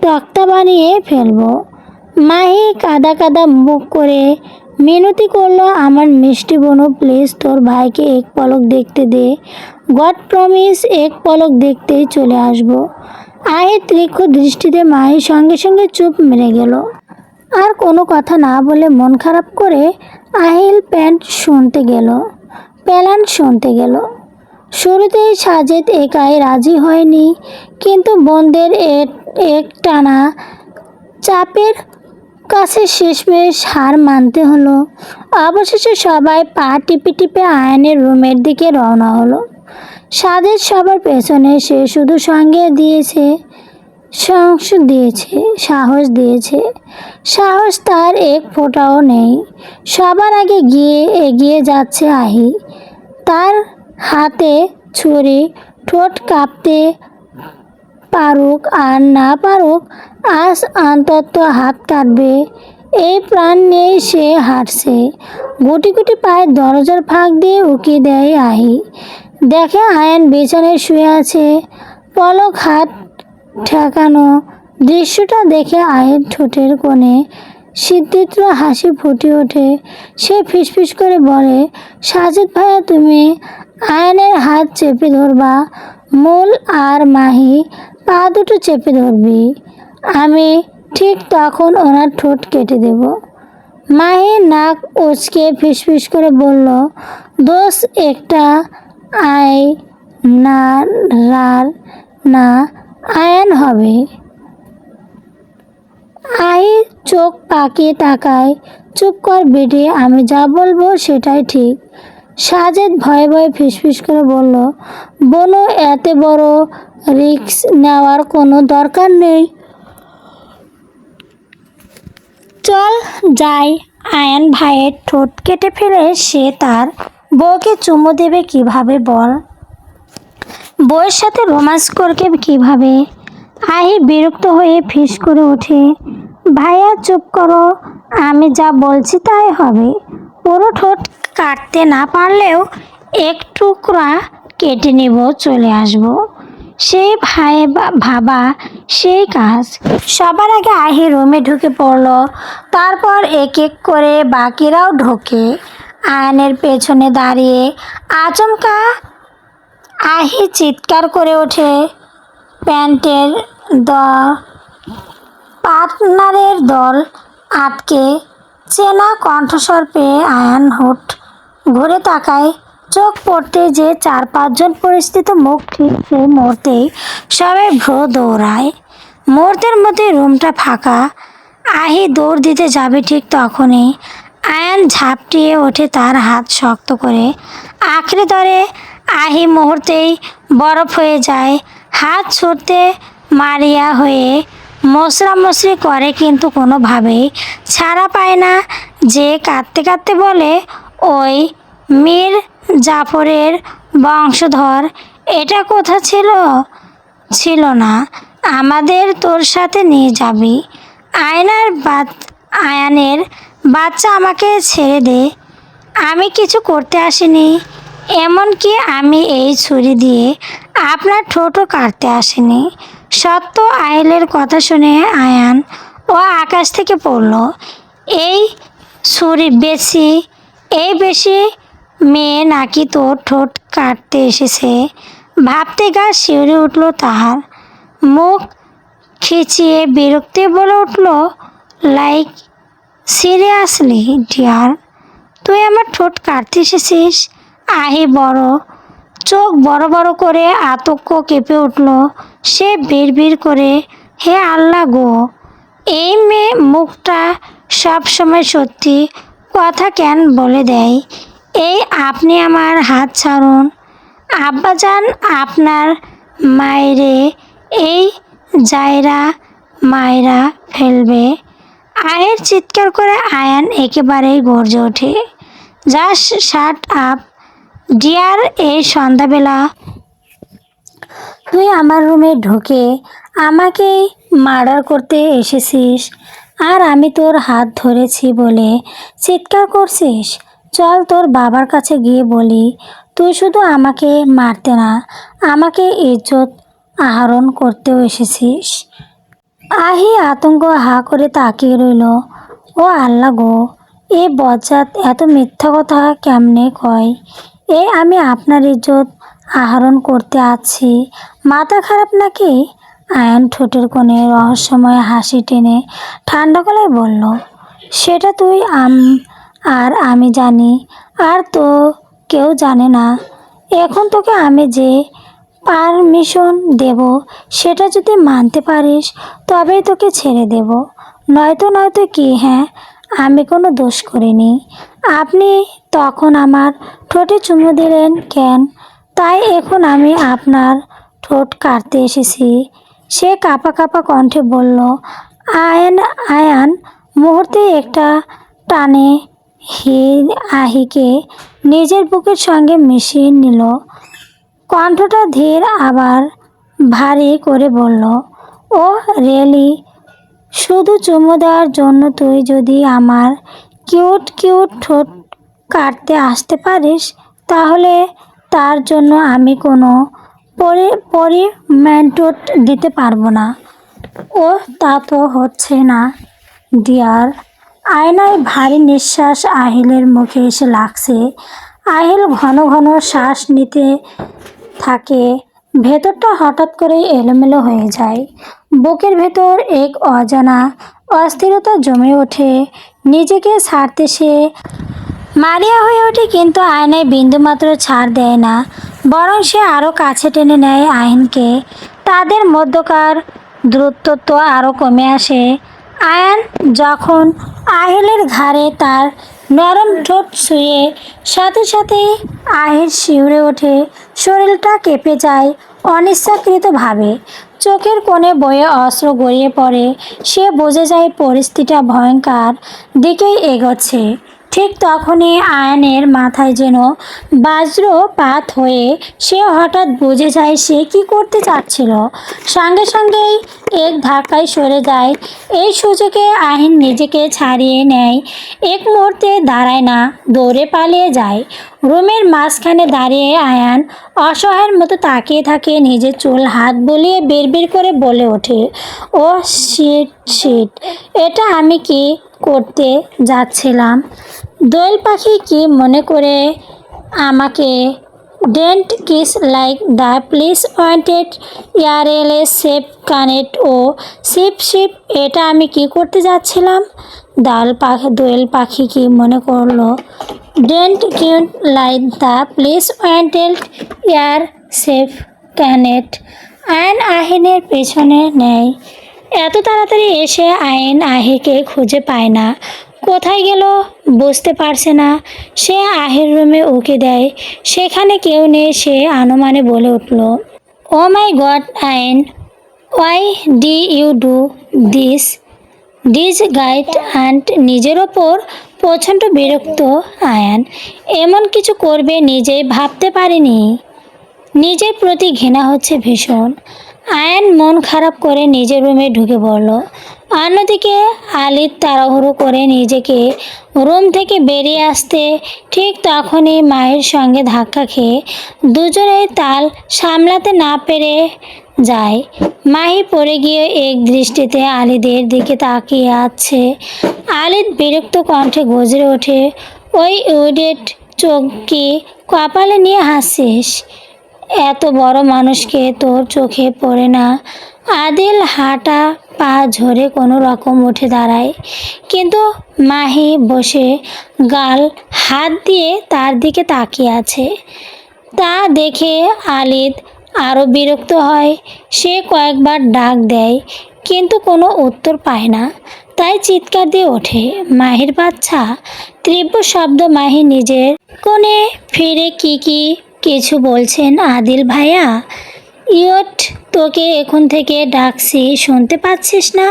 তক্তা বানিয়ে ফেলবো। মাহি কাদা কাদা মুখ করে মিনতি করলো, আমার মিষ্টি বোনু, প্লিজ তোর ভাইকে এক পলক দেখতে দে। গড প্রমিস, এক পলক দেখতেই চলে আসবো। আহি তীক্ষ্ণ দৃষ্টিতে মাহির সঙ্গে সঙ্গে চুপ মেরে গেল। আর কোনো কথা না বলে মন খারাপ করে আহিল প্ল্যান শুনতে গেল। শুরুতেই সাজেদ একাই রাজি হয়নি, কিন্তু বোনদের একটানা চাপের কাছে শেষমেশ হার মানতে হলো। অবশেষে সবাই পা টিপে টিপে আয়নের রুমের দিকে রওনা হলো। সাজেদ সবার পেছনে, সে শুধু সাহস দিয়েছে। সাহস তার এক ফোঁটাও নেই। সবার আগে এগিয়ে যাচ্ছে আহি, তার হাতে ছুরি, ঠোঁট কাঁপতে পারুক আর না পারুক, আজ অন্তত হাত কাটবে এই প্রাণ নিয়ে সে হাঁটছে। গুটি গুটি পায়ে দরজার ফাঁক দিয়ে উকি দেয় আহি। দেখে আয়ান বিছানায় শুয়ে আছে, পলক হাত ঠেকানো। দৃশ্যটা দেখে আহির ঠোঁটের কোণে সিদ্ধিত্র হাসি ফুটে ওঠে। সে ফিসফিস করে বলে, সাজেদ ভাইয়া, তুমি আয়নের হাত চেপে ধরবা, মূল আর মাহি পা দুটো চেপে ধরবি। আমি ঠিক তখন ওনার ঠোঁট কেটে দেব। মাহি নাক উচকে ফিসফিস করে বলল, দোষ একটা আয় না রার না আয়ান হবে। আহি চোখ পাকিয়ে তাকায়। চুপ কর বেটে, আমি যা বলবো সেটাই ঠিক। সাজেদ ভয়ে ভয়ে ফিসফিস করে বলল, বোনো, এত বড় রিস্ক নেওয়ার কোনো দরকার নেই। চল যাই। আয়ান ভাইয়ের ঠোঁট কেটে ফেলে সে তার বউকে চুমু দেবে কিভাবে বল? বউয়ের সাথে রোমান্স করবে কিভাবে? আহি বিরক্ত হয়ে ফিস করে ওঠে, ভাইয়া চুপ করো, আমি যা বলছি তাই হবে। পুরো ঠোঁট কাটতে না পারলেও এক টুকরা কেটে নেব, চলে আসবো। সেই ভাবা সেই কাজ। সবার আগে আহি রুমে ঢুকে পড়ল, তারপর এক এক করে বাকিরাও ঢোকে। আয়নের পেছনে দাঁড়িয়ে আচমকা আহি চিৎকার করে ওঠে। প্যান্টের পার্টনারের দল আটকে চেনা কণ্ঠস্বর পেয়ে আয়ান হুট ঘুরে তাকায়। চোখ পড়তে যে 4-5 জন পরিচিত মুখ, ঠিক সেই মুহূর্তেই সবাই ভ্রু দৌড়ায়। মুহূর্তের মধ্যে রুমটা ফাঁকা। আহি দৌড় দিতে যাবে, ঠিক তখনই আয়ান ঝাপটিয়ে ওঠে, তার হাত শক্ত করে আঁকড়ে ধরে। আহি মুহূর্তেই বরফ হয়ে যায়। হাত ছুটতে মারিয়া হয়ে মশরামশরি করে, কিন্তু কোনোভাবেই ছাড়া পায় না। যে কাঁদতে কাঁদতে বলে, ওই মীর জাফরের বংশধর, এটা কোথা ছিল না আমাদের তোর সাথে নিয়ে যাবি। আয়ানের বাচ্চা, আমাকে ছেড়ে দে, আমি কিছু করতে আসিনি। এমনকি আমি এই ছুরি দিয়ে আপনার ঠোঁটও কাটতে আসিনি। সত্য আহিলের কথা শুনে আয়ান ও আকাশ থেকে পড়ল। এই ছুরি বেশি মেয়ে নাকি তোর ঠোঁট কাটতে এসেছে? ভাবতে গা শিউরে উঠল তাহার। মুখ খিচিয়ে বিরক্তি বলে উঠল, লাইক সিরিয়াসলি ডিয়ার, তুই আমার ঠোঁট কাটতে এসেছিস? আহি চোখ বড় বড় করে আতঙ্ক কেঁপে উঠল। সে বিড়বিড় করে, হে আল্লাহ গো, এই মেয়ে মুখটা সব সময় সত্যি কথা কেন বলে দেয়? আপনি আমার হাত ছাড়ুন আব্বাজান, আপনার মায়েরে এই জায়রা মায়েরা ফেলবে। আয়ের চিৎকার করে আয়ান একেবারেই গর্জে ওঠে, জাস্ট শাট আপ ডিয়ার। এই সন্ধ্যাবেলা তুই আমার রুমে ঢুকে আমাকেই মার্ডার করতে এসেছিস, আর আমি তোর হাত ধরেছি বলে চিৎকার করছিস? চল তোর বাবার কাছে গিয়ে বলি, তুই শুধু আমাকে মারতে না, আমাকে ইজ্জত আহরণ করতেও এসেছিস। আহি আতঙ্ক হা করে তাকিয়ে রইল। ও আল্লাহ গো, এ বজ্জাত এত মিথ্যা কথা কেমনে কয়? আমি আপনার ইজ্জত আহরণ করতে আছি? মাথা খারাপ নাকি? আয়ান ঠোঁটের কোণে রহস্যময় হাসি টেনে ঠান্ডা গলায় বলল, সেটা তুই আর আমি জানি, আর তো কেউ জানে না। এখন তোকে আমি যে পারমিশন দেব সেটা যদি মানতে পারিস তবেই তোকে ছেড়ে দেব, নয়তো কি? হ্যাঁ, আমি কোনো দোষ করিনি। আপনি তখন আমার ঠোঁটে চুমু দিলেন কেন? তাই এখন আমি আপনার ঠোঁট কাটতে এসেছি। সে কাঁপা কাঁপা কণ্ঠে বলল। আয়ান মুহূর্তে একটা টানে আহিকে নিজের বুকের সঙ্গে মিশিয়ে নিল। কণ্ঠটা ধীর আবার ভারী করে বলল, ও রিয়েলি? শুধু চুমু দেওয়ার জন্য তুই যদি আমার কিউট কিউট ঠোঁট কাটতে আসতে পারিস, তাহলে তার জন্য আমি কোনো পরিমেন্টট দিতে পারবো না। ও তা তো হচ্ছে না ডিয়ার। আয়নায় ভারী নিঃশ্বাস আহিলের মুখে এসে লাগছে। আহিল ঘন ঘন শ্বাস নিতে থাকে। ভেতরটা হঠাৎ করে এলোমেলো হয়ে যায়। বুকের ভেতর এক অজানা অস্থিরতা জমে ওঠে। নিজেকে ছাড়তে সে মারিয়া হয়ে ওঠে, কিন্তু আয়নায় বিন্দুমাত্র ছাড় দেয় না, বরং সে আরও কাছে টেনে নেয় আহিনকে। তাদের মধ্যকার দূরত্ব আরও কমে আসে। আয়ান যখন আহিলের ঘাড়ে তার নরম ঠোঁট ছুঁয়ে, সাথে সাথেই আহিল শিউরে ওঠে, শরীরটা কেঁপে যায় অনিচ্ছাকৃতভাবে। চোখের কোণে বয়ে অস্ত্র গড়িয়ে পড়ে। সে বুঝে যায় পরিস্থিতিটা ভয়ঙ্কর দিকেই এগোচ্ছে। ঠিক তখনই আয়ানের মাথায় যেন বজ্রপাত হয়ে সে হঠাৎ বুঝে যায় সে কি করতে চাচ্ছিল। সঙ্গে সঙ্গেই এক ধাক্কায় সরে যায়। এই সুযোগে আহিন নিজেকে ছাড়িয়ে নেয়। এক মুহূর্তে দাঁড়ায় না, দৌড়ে পালিয়ে যায়। রুমের মাঝখানে দাঁড়িয়ে আয়ান অসহায়ের মতো তাকিয়ে থাকে। নিজের চুল হাত বুলিয়ে বিড়বিড় করে বলে ওঠে, ও শিট, এটা আমি কি করতে যাচ্ছিলাম? দোয়েল পাখি কি মনে করে আমাকে? Dent kiss like the please wanted ইয়ারএলএ সেফ কানেক্ট ও শিপ, এটা আমি কি করতে যাচ্ছিলাম? দোয়েল পাখি কি মনে করলো? Dent cute like the please wanted year safe connect. Ayan আহিনের পেছনে নেয়। এত তাড়াতাড়ি এসে আয়ন আহিকে খুঁজে পায় না। কোথায় গেল বুঝতে পারছে না। সে আহির রুমে উকি দেয়, সেখানে কেউ নেই। সে আনুমানে বলে উঠল, oh my God Ayan, why d you do this guide? And নিজের ওপর প্রচণ্ড বিরক্ত আয়ান। এমন কিছু করবে নিজেই ভাবতে পারেনি। নিজের প্রতি ঘৃণা হচ্ছে ভীষণ। আয়ান মন খারাপ করে নিজের রুমে ঢুকে পড়ল। অন্যদিকে আলিদ তাড়াহুড়ো করে নিজেকে রুম থেকে বেরিয়ে আসতে, ঠিক তখনই মায়ের সঙ্গে ধাক্কা খেয়ে দুজনেই তাল সামলাতে না পেরে যায়। মাহি পড়ে গিয়ে এক দৃষ্টিতে আলিদের দিকে তাকিয়ে আছে। আলিদ বিরক্ত কণ্ঠে গজরে ওঠে, ওই ইডিয়েট, চোখ কি কপালে নিয়ে হাসছিস? এত বড় মানুষকে তোর চোখে পড়ে না? আদিল হাঁটা পা ঝরে কোনো রকম উঠে দাঁড়ায়, কিন্তু মাহি বসে গাল হাত দিয়ে তার দিকে তাকিয়ে আছে। তা দেখে আলিদ আরও বিরক্ত হয়। সে কয়েকবার ডাক দেয়, কিন্তু কোনো উত্তর পায় না। তাই চিৎকার দিয়ে ওঠে, মাহির বাচ্চা! তীব্র শব্দ। মাহি নিজের কোণে ফিরে কিছু বলছেন আদিল ভাইয়া? ইয়ট, তোকে এখন থেকে ডাকছি, শুনতে পাচ্ছিস না?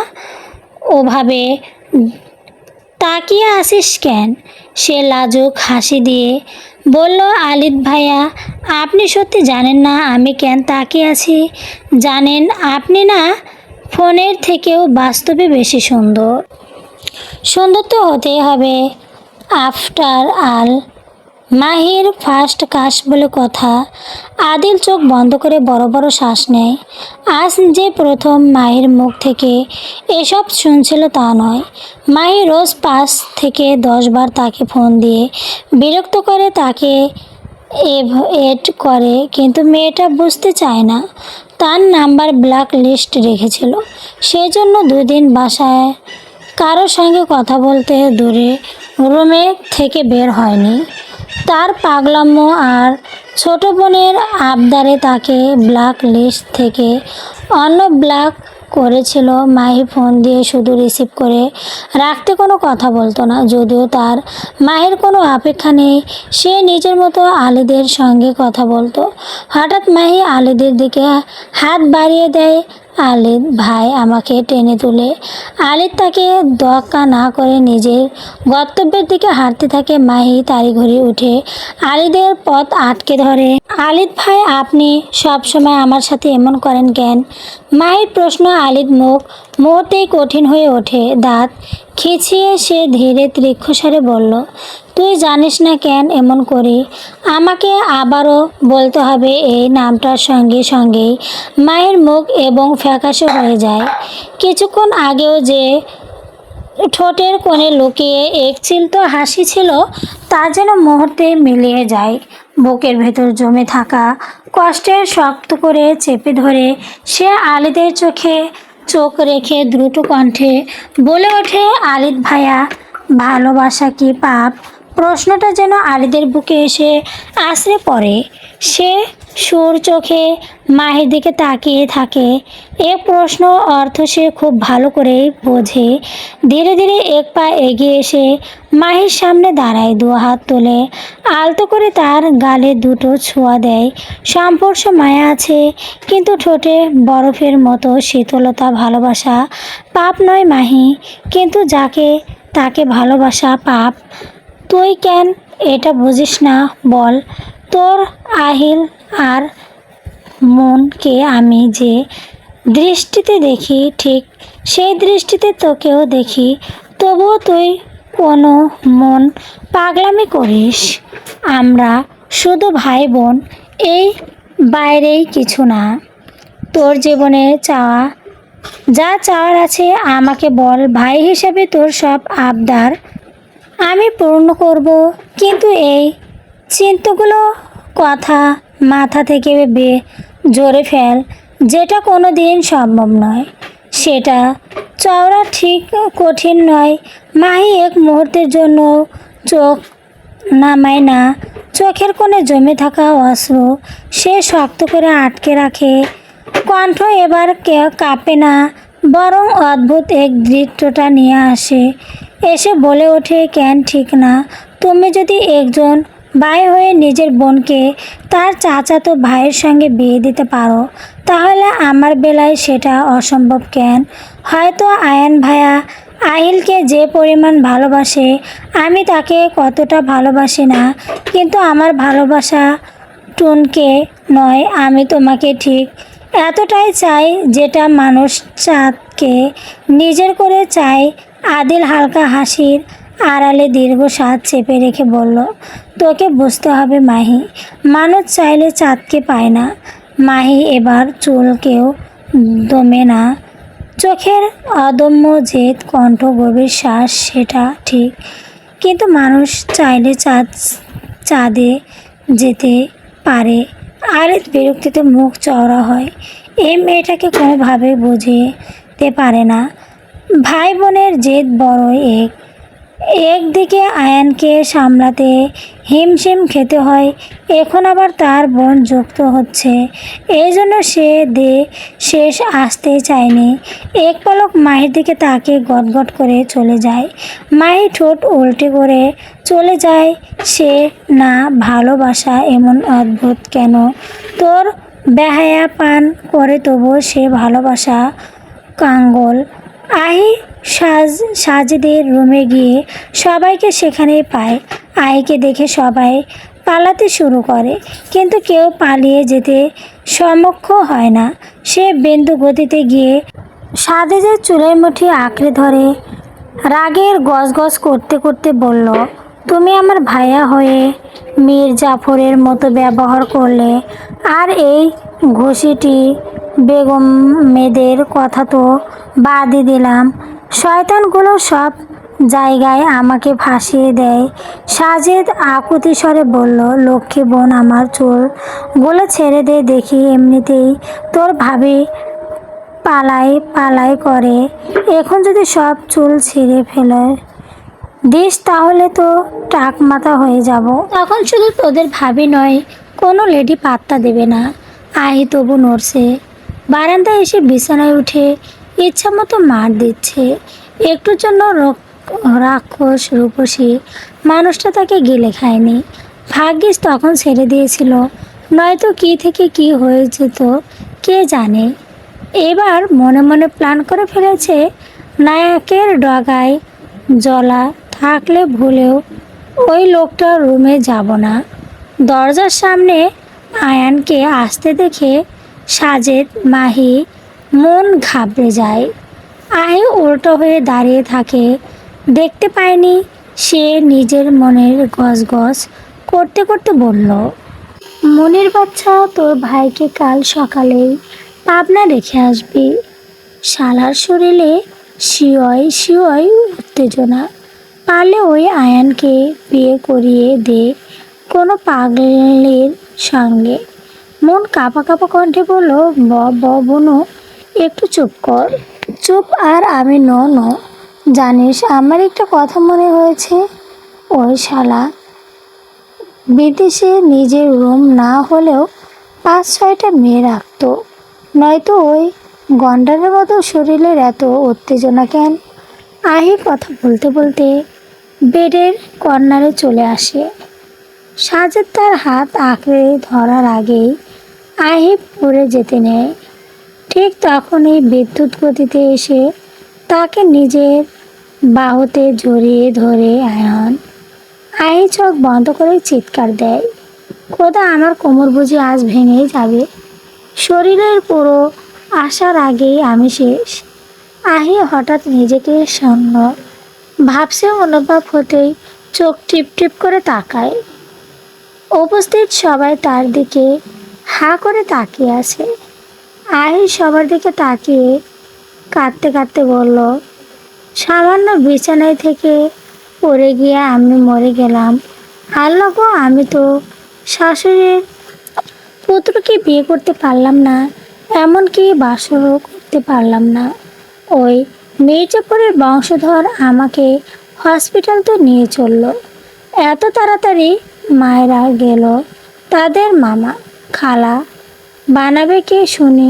ওভাবে তাকিয়ে আসিস কেন? সে লাজুক হাসি দিয়ে বলল, আলিদ ভাইয়া, আপনি সত্যি জানেন না আমি কেন তাকিয়ে আছি? জানেন আপনি না ফোনের থেকেও বাস্তবে বেশি সুন্দর তো হতেই হবে আফটার আল। মাহির ফার্স্ট কাশ বলে কথা। আদিল চোখ বন্ধ করে বড় বড় শ্বাস নেয়। আজ যে প্রথম মাহির মুখ থেকে এসব শুনছিল তা নয়। মাহি রোজ 5 থেকে 10 বার তাকে ফোন দিয়ে বিরক্ত করে, তাকে এড করে, কিন্তু মেয়েটা বুঝতে চায় না তার নাম্বার ব্ল্যাক লিস্ট রেখেছিল। সেই জন্য 2 দিন বাসায় কারোর সঙ্গে কথা বলতে দূরে রুমে থেকে বের হয়নি। তার পাগলামো আর ছোট বোনের আবদারে তাকে ব্ল্যাক লিস্ট থেকে ব্লক করেছিল। মাহি ফোন দিয়ে শুধু রিসিভ করে রাখতে, কোনো কথা বলতো না। যদিও তার মাহির কোনো অপেক্ষা নেই, সে নিজের মতো আলিদের সঙ্গে কথা বলতো। হঠাৎ মাহি আলিদের দিকে হাত বাড়িয়ে দেয়। আলিদ ভাই আমাকে টেনে তুলে। আলিদ তাকে দোয়াক্কা না করে নিজের গন্তব্যের দিকে হাঁটতে থাকে। মাহি তাড়িঘড়ি উঠে আলিদের পথ আটকে ধরে। আলিদ ভাই, আপনি সব সময় আমার সাথে এমন করেন কেন? মাহির প্রশ্ন আলিদ মুখ মুহূর্তেই কঠিন হয়ে ওঠে। দাঁত খিচিয়ে সে ধীরে তীক্ষ্ণস্বরে বলল, তুই জানিস না কেন এমন করি? আমাকে আবারও বলতে হবে? এই নামটার সঙ্গে সঙ্গেই মায়ের মুখ এবং ফ্যাকাশে হয়ে যায়। কিছুক্ষণ আগেও যে ঠোঁটের কোণে লুকিয়ে এক চিলতো হাসি ছিল, তা যেন মুহূর্তে মিলিয়ে যায়। বুকের ভেতর জমে থাকা কষ্টের শক্ত করে চেপে ধরে সে আলিদের চোখে চোখ রেখে দ্রুত কণ্ঠে বলে ওঠে, আলিদ ভাইয়া, ভালোবাসা কি পাপ? প্রশ্নটা যেন আলিদের বুকে এসে আছড়ে পড়ে। সে সুর চোখে মাহির দিকে তাকিয়ে থাকে। এ প্রশ্ন অর্থ সে খুব ভালো করেই বোঝে। ধীরে ধীরে এক পা এগিয়ে এসে মাহির সামনে দাঁড়ায়, 2 হাত তুলে আলতো করে তার গালে দুটো ছোঁয়া দেয়। সম্পর্শ মায়া আছে, কিন্তু ঠোঁটে বরফের মতো শীতলতা। ভালোবাসা পাপ নয় মাহি, কিন্তু যাকে তাকে ভালোবাসা পাপ। তুই কেন এটা বুঝিস না বল? তোর আহিল আর মনকে আমি যে দৃষ্টিতে দেখি, ঠিক সেই দৃষ্টিতে তোকেও দেখি, তবুও তুই কোনো মন পাগলামি করিস। আমরা শুধু ভাই বোন, এই বাইরেই কিছু না। তোর জীবনে চাওয়া যা চাওয়ার আছে আমাকে বল, ভাই হিসেবে তোর সব আবদার আমি পূর্ণ করব। কিন্তু এই চিন্তাগুলো কথা মাথা থেকে জোরে ফেল। যেটা কোনো দিন সম্ভব নয় সেটা চওড়া ঠিক কঠিন নয়। মাহি এক মুহূর্তের জন্য চোখ নামায় না। চোখের কোণে জমে থাকা অশ্রু সে শক্ত করে আটকে রাখে। কণ্ঠ এবার কাঁপে না, বরং অদ্ভুত এক দৃঢ়তা নিয়ে এসে বলে ওঠে, কেন ঠিক না? তুমি যদি একজন ভাই হয়ে নিজের বোনকে তার চাচাতো ভাইয়ের সঙ্গে বিয়ে দিতে পারো, তাহলে আমার বেলায় সেটা অসম্ভব কেন? হয়তো আয়ান ভাইয়া আহিলকে যে পরিমাণ ভালোবাসে আমি তাকে কতটা ভালোবাসি না, কিন্তু আমার ভালোবাসা টুনকে নয়, আমি তোমাকে ঠিক এতটাই চাই যেটা মানুষ চাঁদকে নিজের করে চায়। আদিল হালকা হাসির আড়ালে দীর্ঘশ্বাস চেপে রেখে বলল, তোকে বুঝতে হবে মাহি, মানুষ চাইলে চাঁদকে পায় না। মাহি এবার চুলকেও দমে না, চোখের অদম্য জেদ, কণ্ঠ গভীর শ্বাস। সেটা ঠিক, কিন্তু মানুষ চাইলে চাঁদে যেতে পারে। আর বিরক্তিতে মুখ চওড়া হয়। এই মেয়েটাকে কোনোভাবে বুঝতে পারে না। ভাই বোনের জেদ বড়ই একদিকে আয়ানকে সামলাতে হিমশিম খেতে হয়, এখন আবার তার বোন যুক্ত হচ্ছে। এই জন্য সে শেষ আসতেই চায়নি। এক পলক মাহির দিকে তাকে গটগট করে চলে যায়। মাহি ঠোঁট উল্টে করে চলে যায়। সে না ভালোবাসা এমন অদ্ভুত কেন? তোর বেহায়া পান করে, তবুও সে ভালোবাসা কাঙ্গল। আহি সাজিদের রুমে গিয়ে সবাইকে সেখানেই পায়। আহিকে দেখে সবাই পালাতে শুরু করে, কিন্তু কেউ পালিয়ে যেতে সমক্ষ হয় না। সে বিন্দু গতিতে গিয়ে সাজিদের চুলের মুঠি আঁকড়ে ধরে রাগের গজগজ করতে করতে বলল, তুমি আমার ভাইয়া হয়ে মীর জাফরের মতো ব্যবহার করলে, আর এই ঘুষিটি বেগম মেয়েদের কথা তো বাদই দিলাম, শয়তানগুলো সব জায়গায় আমাকে ফাঁসিয়ে দেয়। সাজেদ আকুতি স্বরে বলল, লক্ষ্মী বোন আমার, চুল গুলো ছেড়ে দে দেখি, এমনিতেই তোর ভাবি পালাই পালাই করে, এখন যদি সব চুল ছিঁড়ে ফেলে দিস তাহলে তো টাক মাথা হয়ে যাব। তখন শুধু তোদের ভাবি নয়, কোনো লেডি পাত্তা দেবে না। আহি তবু নড়ছে। বারান্দায় এসে বিছানায় উঠে ইচ্ছা মতো মার দিচ্ছে। একটুর জন্য রাক্ষস রূপসী মানুষটা তাকে গিলে খায়নি। ভাগ্যিস তখন ছেড়ে দিয়েছিল, নয়তো কি থেকে কি হয়ে যেত কে জানে। এবার মনে মনে প্ল্যান করে ফেলেছে, নায়কের ডগায় জলা থাকলে ভুলেও ওই লোকটার রুমে যাব না। দরজার সামনে আয়ানকে আসতে দেখে সাজেদ মাহি মন ঘাবড়ে যায়। আহি উল্টো হয়ে দাঁড়িয়ে থাকে, দেখতে পায়নি সে নিজের মনের গজগজ করতে করতে বলল, মনির বাচ্চা, তোর ভাইকে কাল সকালেই পাবনা রেখে আসবি। শালার শরীরে শিওয় শিওয় উত্তেজনা। পারলে ওই আয়ানকে বিয়ে করিয়ে দে কোনো পাগলের সঙ্গে। মন কাঁপা কাঁপা কণ্ঠে বলল, বনু একটু চুপ কর। চুপ আর আমি ন জানিস আমার একটা কথা মনে হয়েছে, ওই শালা বিদেশে নিজের রুম না হলেও 5-6টা মেয়ে রাখতো, নয়তো ওই গন্ডারের মতো শরীরের এত উত্তেজনা কেন? আহি কথা বলতে বলতে বেডের কর্নারে চলে আসে। সাজেদ তার হাত আঁকড়ে ধরার আগেই আহি পড়ে যেতে নেয়। ঠিক তখনই বিদ্যুৎ গতিতে এসে তাকে নিজের বাহুতে জড়িয়ে ধরে আয়ান। আহি চোখ বন্ধ করে চিৎকার দেয়, খোদা, আমার কোমর বুঝি আজ ভেঙেই যাবে। শরীরের পুরো আসার আগেই আমি শেষ। আহি হঠাৎ নিজেকে শূন্য ভাবছে অনুভব হতেই চোখ টিপ টিপ করে তাকায়। উপস্থিত সবাই তার দিকে হা করে তাকিয়ে আছে। আহি সবার দিকে তাকিয়ে কাঁদতে কাঁদতে বলল, সামান্য বিছানায় থেকে পড়ে গিয়ে আমি মরে গেলাম। আল্লাহ গো, আমি তো শাশুড়ির পুত্রকে বিয়ে করতে পারলাম না, এমনকি বাসরও করতে পারলাম না। ওই মির্জাপুরের বংশধর আমাকে হসপিটাল তো নিয়ে চলল। এত তাড়াতাড়ি মায়েরা গেল, তাদের মামা খালা বানাবে কে শুনি?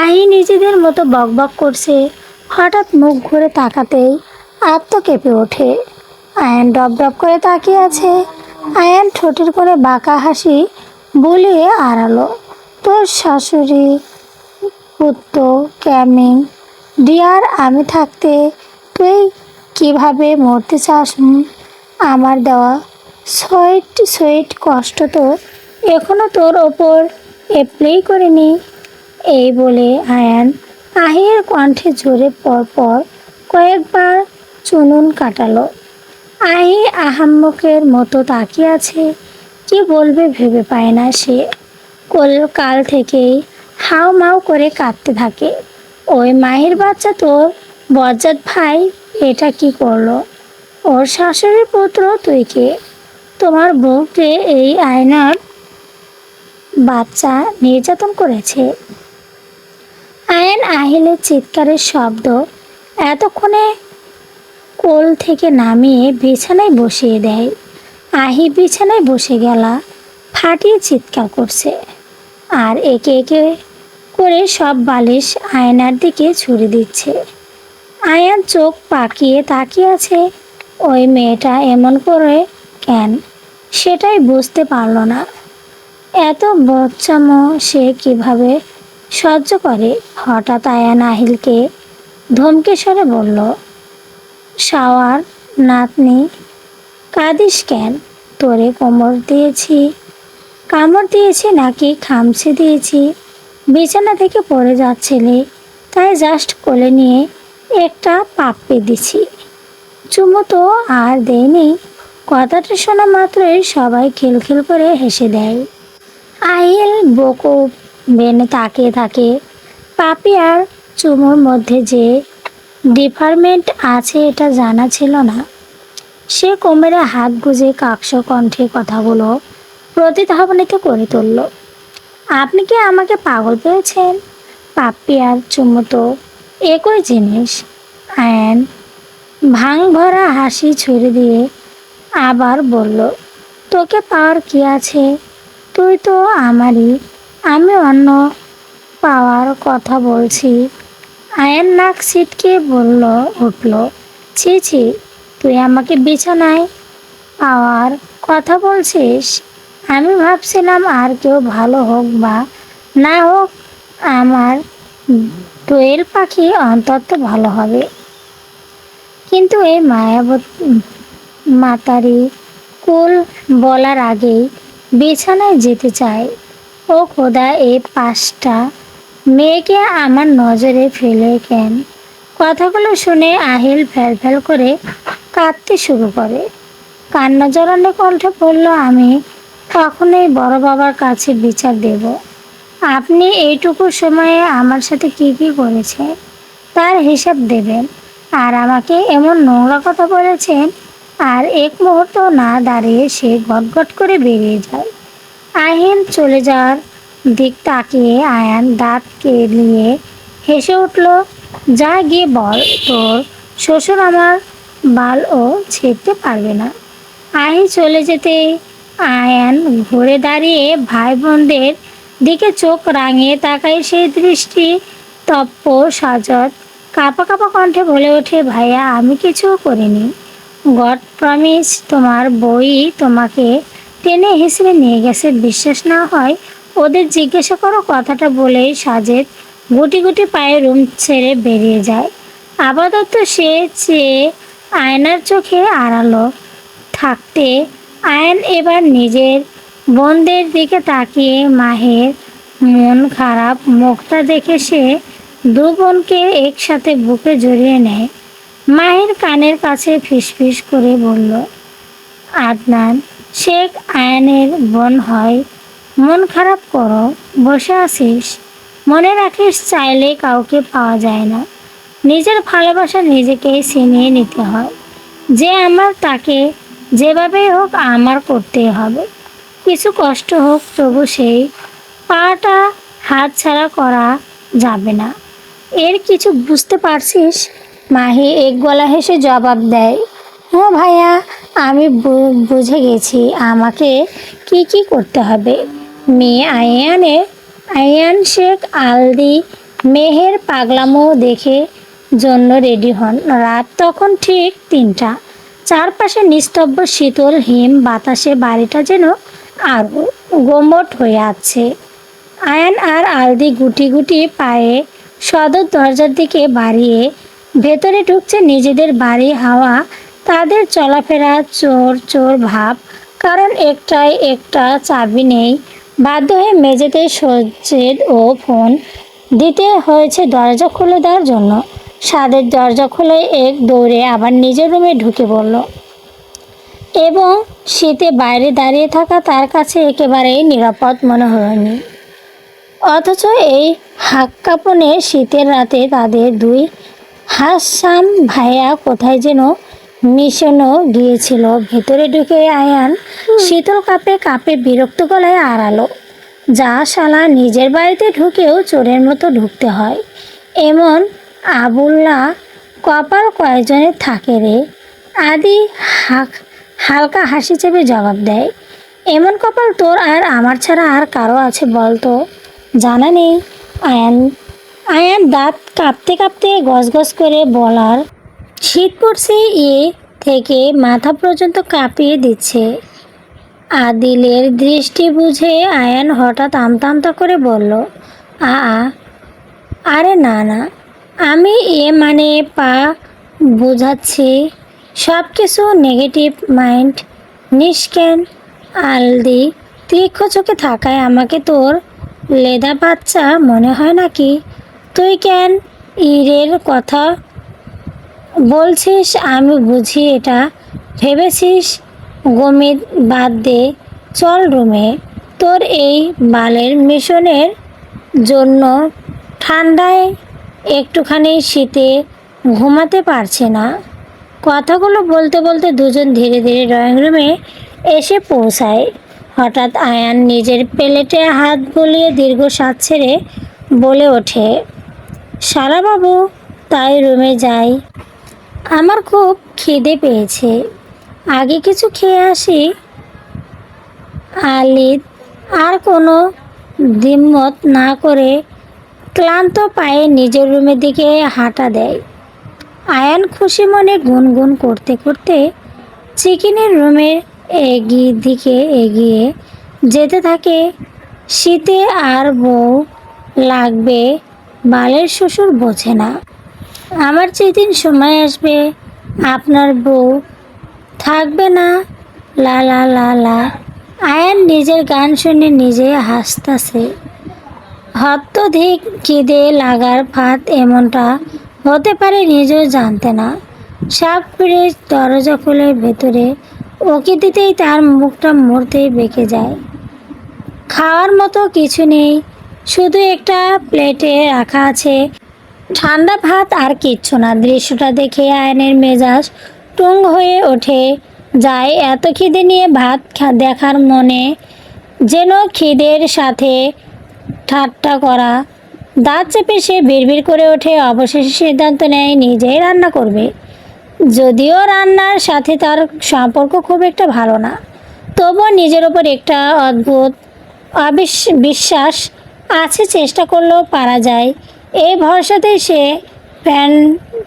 আহি নিজেদের মতো বকবক করছে, হঠাৎ মুখ ঘুরে তাকাতেই আত্ম কেঁপে ওঠে। আয়ান ডব ডব করে তাকিয়ে আছে। আয়ান ঠোঁটের করে বাঁকা হাসি বুলিয়ে আড়ালো, তোর শাশুড়ি পুত্র ক্যামিং ডিয়ার আমি থাকতে তুই কিভাবে মরতে চাস? আমার দেওয়া সুইট সুইট কষ্ট তো এখনো তোর ওপর অ্যাপ্লাই করিনি। এই বলে আয়ান আহির কণ্ঠে জোরে পরপর কয়েকবার চুনুন কাটালো। আহি আহাম্মকের মতো তাকিয়ে আছে, কি বলবে ভেবে পায় না সে। কাল থেকেই হাউ মাউ করে কাঁদতে থাকে। ওই মাহির বাচ্চা তোর বজ্জাত ভাই এটা কি করলো? ওর শাশুড়ির পুত্র তুই কে? তোমার বউকে এই আয়নার বাচ্চা নির্যাতন করেছে। আয়ান আহিলের চিৎকারের শব্দ এতক্ষণে কোল থেকে নামিয়ে বিছানায় বসিয়ে দেয়। আহি বিছানায় বসে গেলা ফাটিয়ে চিৎকার করছে, আর একে একে করে সব বালিশ আয়নার দিকে ছুড়ে দিচ্ছে। আয়ান চোখ পাকিয়ে তাকিয়ে আছে। ওই মেয়েটা এমন করে কেন সেটাই বুঝতে পারল না। এত বচ্চামো সে কিভাবে সহ্য করে? হঠাৎ আয়ান আহিলকে ধমকে স্বরে বলল, শাওয়ার নাতনি, কাঁদিস কেন? তোরে কামড় দিয়েছি নাকি খামচে দিয়েছি? বিছানা থেকে পড়ে যাচ্ছিলে তাই জাস্ট কোলে নিয়ে একটা পাপ্পি দিছি, চুমু তো আর দেয়নি। কথাটা শোনা মাত্রই সবাই খিলখিল করে হেসে দেয়। আহিল বকো বেনে তাকিয়ে থাকে পাপি আর চুমুর মধ্যে যে ডিপার্টমেন্ট আছে এটা জানা ছিল না। সে কোমরে হাত গুজে কাকস কণ্ঠে কথাগুলো প্রতিধ্বনিত করে তুলল। আপনি কি আমাকে পাগল পেয়েছেন? পাপ্পি আর চুমু তো একই জিনিস। আয়ান ভাঙ ভরা হাসি ছুড়ে দিয়ে আবার বলল, তোকে পাওয়ার কি আছে? তুই তো আমারই। আমি অন্য পাওয়ার কথা বলছি। আয়ান নাক ছিটকে বলল উঠল, ছি ছি, তুই আমাকে বিছানায় পাওয়ার কথা বলছিস? আমি ভাবছিলাম আর কেউ ভালো হোক বা না হোক, আমার দোয়েল পাখি অন্তত ভালো হবে। কিন্তু এই মাতারি কুল বলার আগেই বিছানায় যেতে চায়। ও খোদা, এই 5টা মেয়েকে আমার নজরে ফেলে কেন? কথাগুলো শুনে আহিল ফ্যাল করে কাঁদতে শুরু করে। কান্না জড়ানো কণ্ঠে বলল, আমি কখনোই বড় বাবার কাছে বিচার দেব? আপনি এইটুকু সময়ে আমার সাথে কি কি করেছে তার হিসাব দেবেন, আর আমাকে এমন নোংরা কথা বলেছেন। আর এক মুহূর্ত না দাঁড়িয়ে সে গটগট করে বেরিয়ে যায়। আহিল চলে যাওয়ার দিক তাকিয়ে আয়ান দাঁত কেলিয়ে হেসে উঠল, যা গিয়ে বল তোর শ্বশুর আমার বালও ছিঁড়তে পারবে না। আহি চলে যেতে আয়ান ঘুরে দাঁড়িয়ে ভাই বোনদের দিকে চোখ রাঙিয়ে তাকায়। সেই দৃষ্টি তপ্প সাজত কাঁপা কাঁপা কণ্ঠে বলে ওঠে, ভাইয়া আমি কিছু করিনি। গড প্রমিস, তোমার বই তোমাকে টেনে হিসেবে নিয়ে গেছে। বিশ্বাস না হয় ওদের জিজ্ঞাসা করো। কথাটা বলেই সাজেদ গুটি গুটি পায়ে রুম ছেড়ে বেরিয়ে যায়। আপাতত সে চেয়ে আয়নার চোখে আড়ালো থাকতে আয়ন এবার নিজের বোনদের দিকে তাকিয়ে মাহের মন খারাপ মুখটা দেখে সে দু বোনকে একসাথে বুকে জড়িয়ে নেয়। মাহের কানের কাছে ফিসফিস করে বলল, আদনান শেখ আয়নের বোন হয়, মন খারাপ করো বসে আছিস? মনে রাখিস, চাইলে কাউকে পাওয়া যায় না। নিজের ভালোবাসা নিজেকেই ছিনিয়ে নিতে হয়। যে আমার তাকে যেভাবেই হোক আমার করতেই হবে। কিছু কষ্ট হোক, তবু সেই পাটা হাতছাড়া করা যাবে না। এর কিছু বুঝতে পারছিস? মাহি এক গলা হেসে জবাব দেয়, ও ভাইয়া, আমি বুঝে গেছি আমাকে কি কি করতে হবে। মেয়ে আয়ান শেখ আলদি মেহের পাগলামো দেখে জন্য রেডি হন। রাত তখন ঠিক 3টা। চারপাশে নিস্তব্ধ শীতল হিম বাতাসে বাড়িটা যেন আরও গোমট হয়ে আছে। আয়ান আর আলদি গুটি গুটি পায়ে সদর দরজার দিকে বাড়িয়ে ভেতরে ঢুকছে। নিজেদের বাড়ি হাওয়া তাদের চলাফেরা চোর চোর ভাব, কারণ একটা চাবি নেই। বাধ্য হয়ে মেঝেতে সজ্জেদ ও ফোন দিতে হয়েছে দরজা খুলে দেওয়ার জন্য। সাদের দরজা খুলে এক দৌড়ে আবার নিজের রুমে ঢুকে পড়ল এবং শীতে বাইরে দাঁড়িয়ে থাকা তার কাছে একেবারেই নিরাপদ মনে হয়নি। অথচ এই হাক্কাপনে শীতের রাতে তাদের দুই হাসান ভাইয়া কোথায় যেন মিশনও গিয়েছিল। ভেতরে ঢুকে আয়ান শীতল কাপে বিরক্ত গলায় আড়ালো, যা শালা নিজের বাড়িতে ঢুকেও চোরের মতো ঢুকতে হয়, এমন আবুল্লা কপাল কয়েকজনের থাকে রে। আদি হালকা হাসি চেপে জবাব দেয়, এমন কপাল তোর আর আমার ছাড়া আর কারো আছে বলতো? জানা নেই। আয়ান দাঁত কাঁপতে কাঁপতে গজগজ করে বলার, শীত পড়ছে থেকে মাথা পর্যন্ত কাঁপিয়ে দিচ্ছে। আদিলের দৃষ্টি বুঝে আয়ান হঠাৎ আমতা আমতা করে বলল, আরে না না, আমি মানে পা বোঝাচ্ছি। সব কিছু নেগেটিভ মাইন্ড নিষ্কেন। আলদি তীক্ষ্ণ চোখে থাকায় আমাকে তোর লেদা বাচ্চা মনে হয় নাকি? তুই কেন ইরের কথা বলছিস? আমি বুঝি এটা ভেবেছিস? গমিত বাদ দে, চল রুমে। তোর এই বালের মিশনের জন্য ঠান্ডায় একটুখানি শীতে ঘুমাতে পারছে না। কথাগুলো বলতে বলতে দুজন ধীরে ধীরে ড্রয়িং রুমে এসে পৌঁছায়। হঠাৎ আয়ান নিজের প্লেটে হাত বুলিয়ে দীর্ঘশ্বাস ছেড়ে বলে ওঠে, শালাবাবু, তাই রুমে যাই। আমার খুব খিদে পেয়েছে, আগে কিছু খেয়ে আসি। আলিদ আর কোনো দ্বিমত না করে ক্লান্ত পায়ে নিজের রুমের দিকে হাঁটা দেয়। আয়ান খুশি মনে গুনগুন করতে করতে চিকেনের রুমের দিকে এগিয়ে যেতে থাকে। শীতে আর বউ লাগবে, বালের শ্বশুর বোঝে না। আমার যেদিন সময় আসবে আপনার বউ থাকবে না, লা লা লা লা। আয়ান নিজের গান শুনে নিজে হাসতাছে। অত্যধিক খিদে লাগার ফাঁদ এমনটা হতে পারে নিজেও জানতে না। সাপ ফিরে দরজা খুলে ভেতরে ওকে দিতেই তার মুখটা মুহূর্তেই বেঁকে যায়। খাওয়ার মতো কিছু নেই, শুধু একটা প্লেটে রাখা আছে ঠান্ডা ভাত আর কিচ্ছু না। দৃশ্যটা দেখে আয়নের মেজাজ টুং হয়ে ওঠে যায়। এত খিদে নিয়ে ভাত দেখার মনে যেন খিদের সাথে ঠাট্টা করা। দাঁত চেপে সে বিড়বিড় করে ওঠে। অবশেষে সিদ্ধান্ত নেয় নিজেই রান্না করবে। যদিও রান্নার সাথে তার সম্পর্ক খুব একটা ভালো না, তবুও নিজের ওপর একটা অদ্ভুত বিশ্বাস আছে, চেষ্টা করলেও পারা যায়। এই ভরসাতেই সে প্যান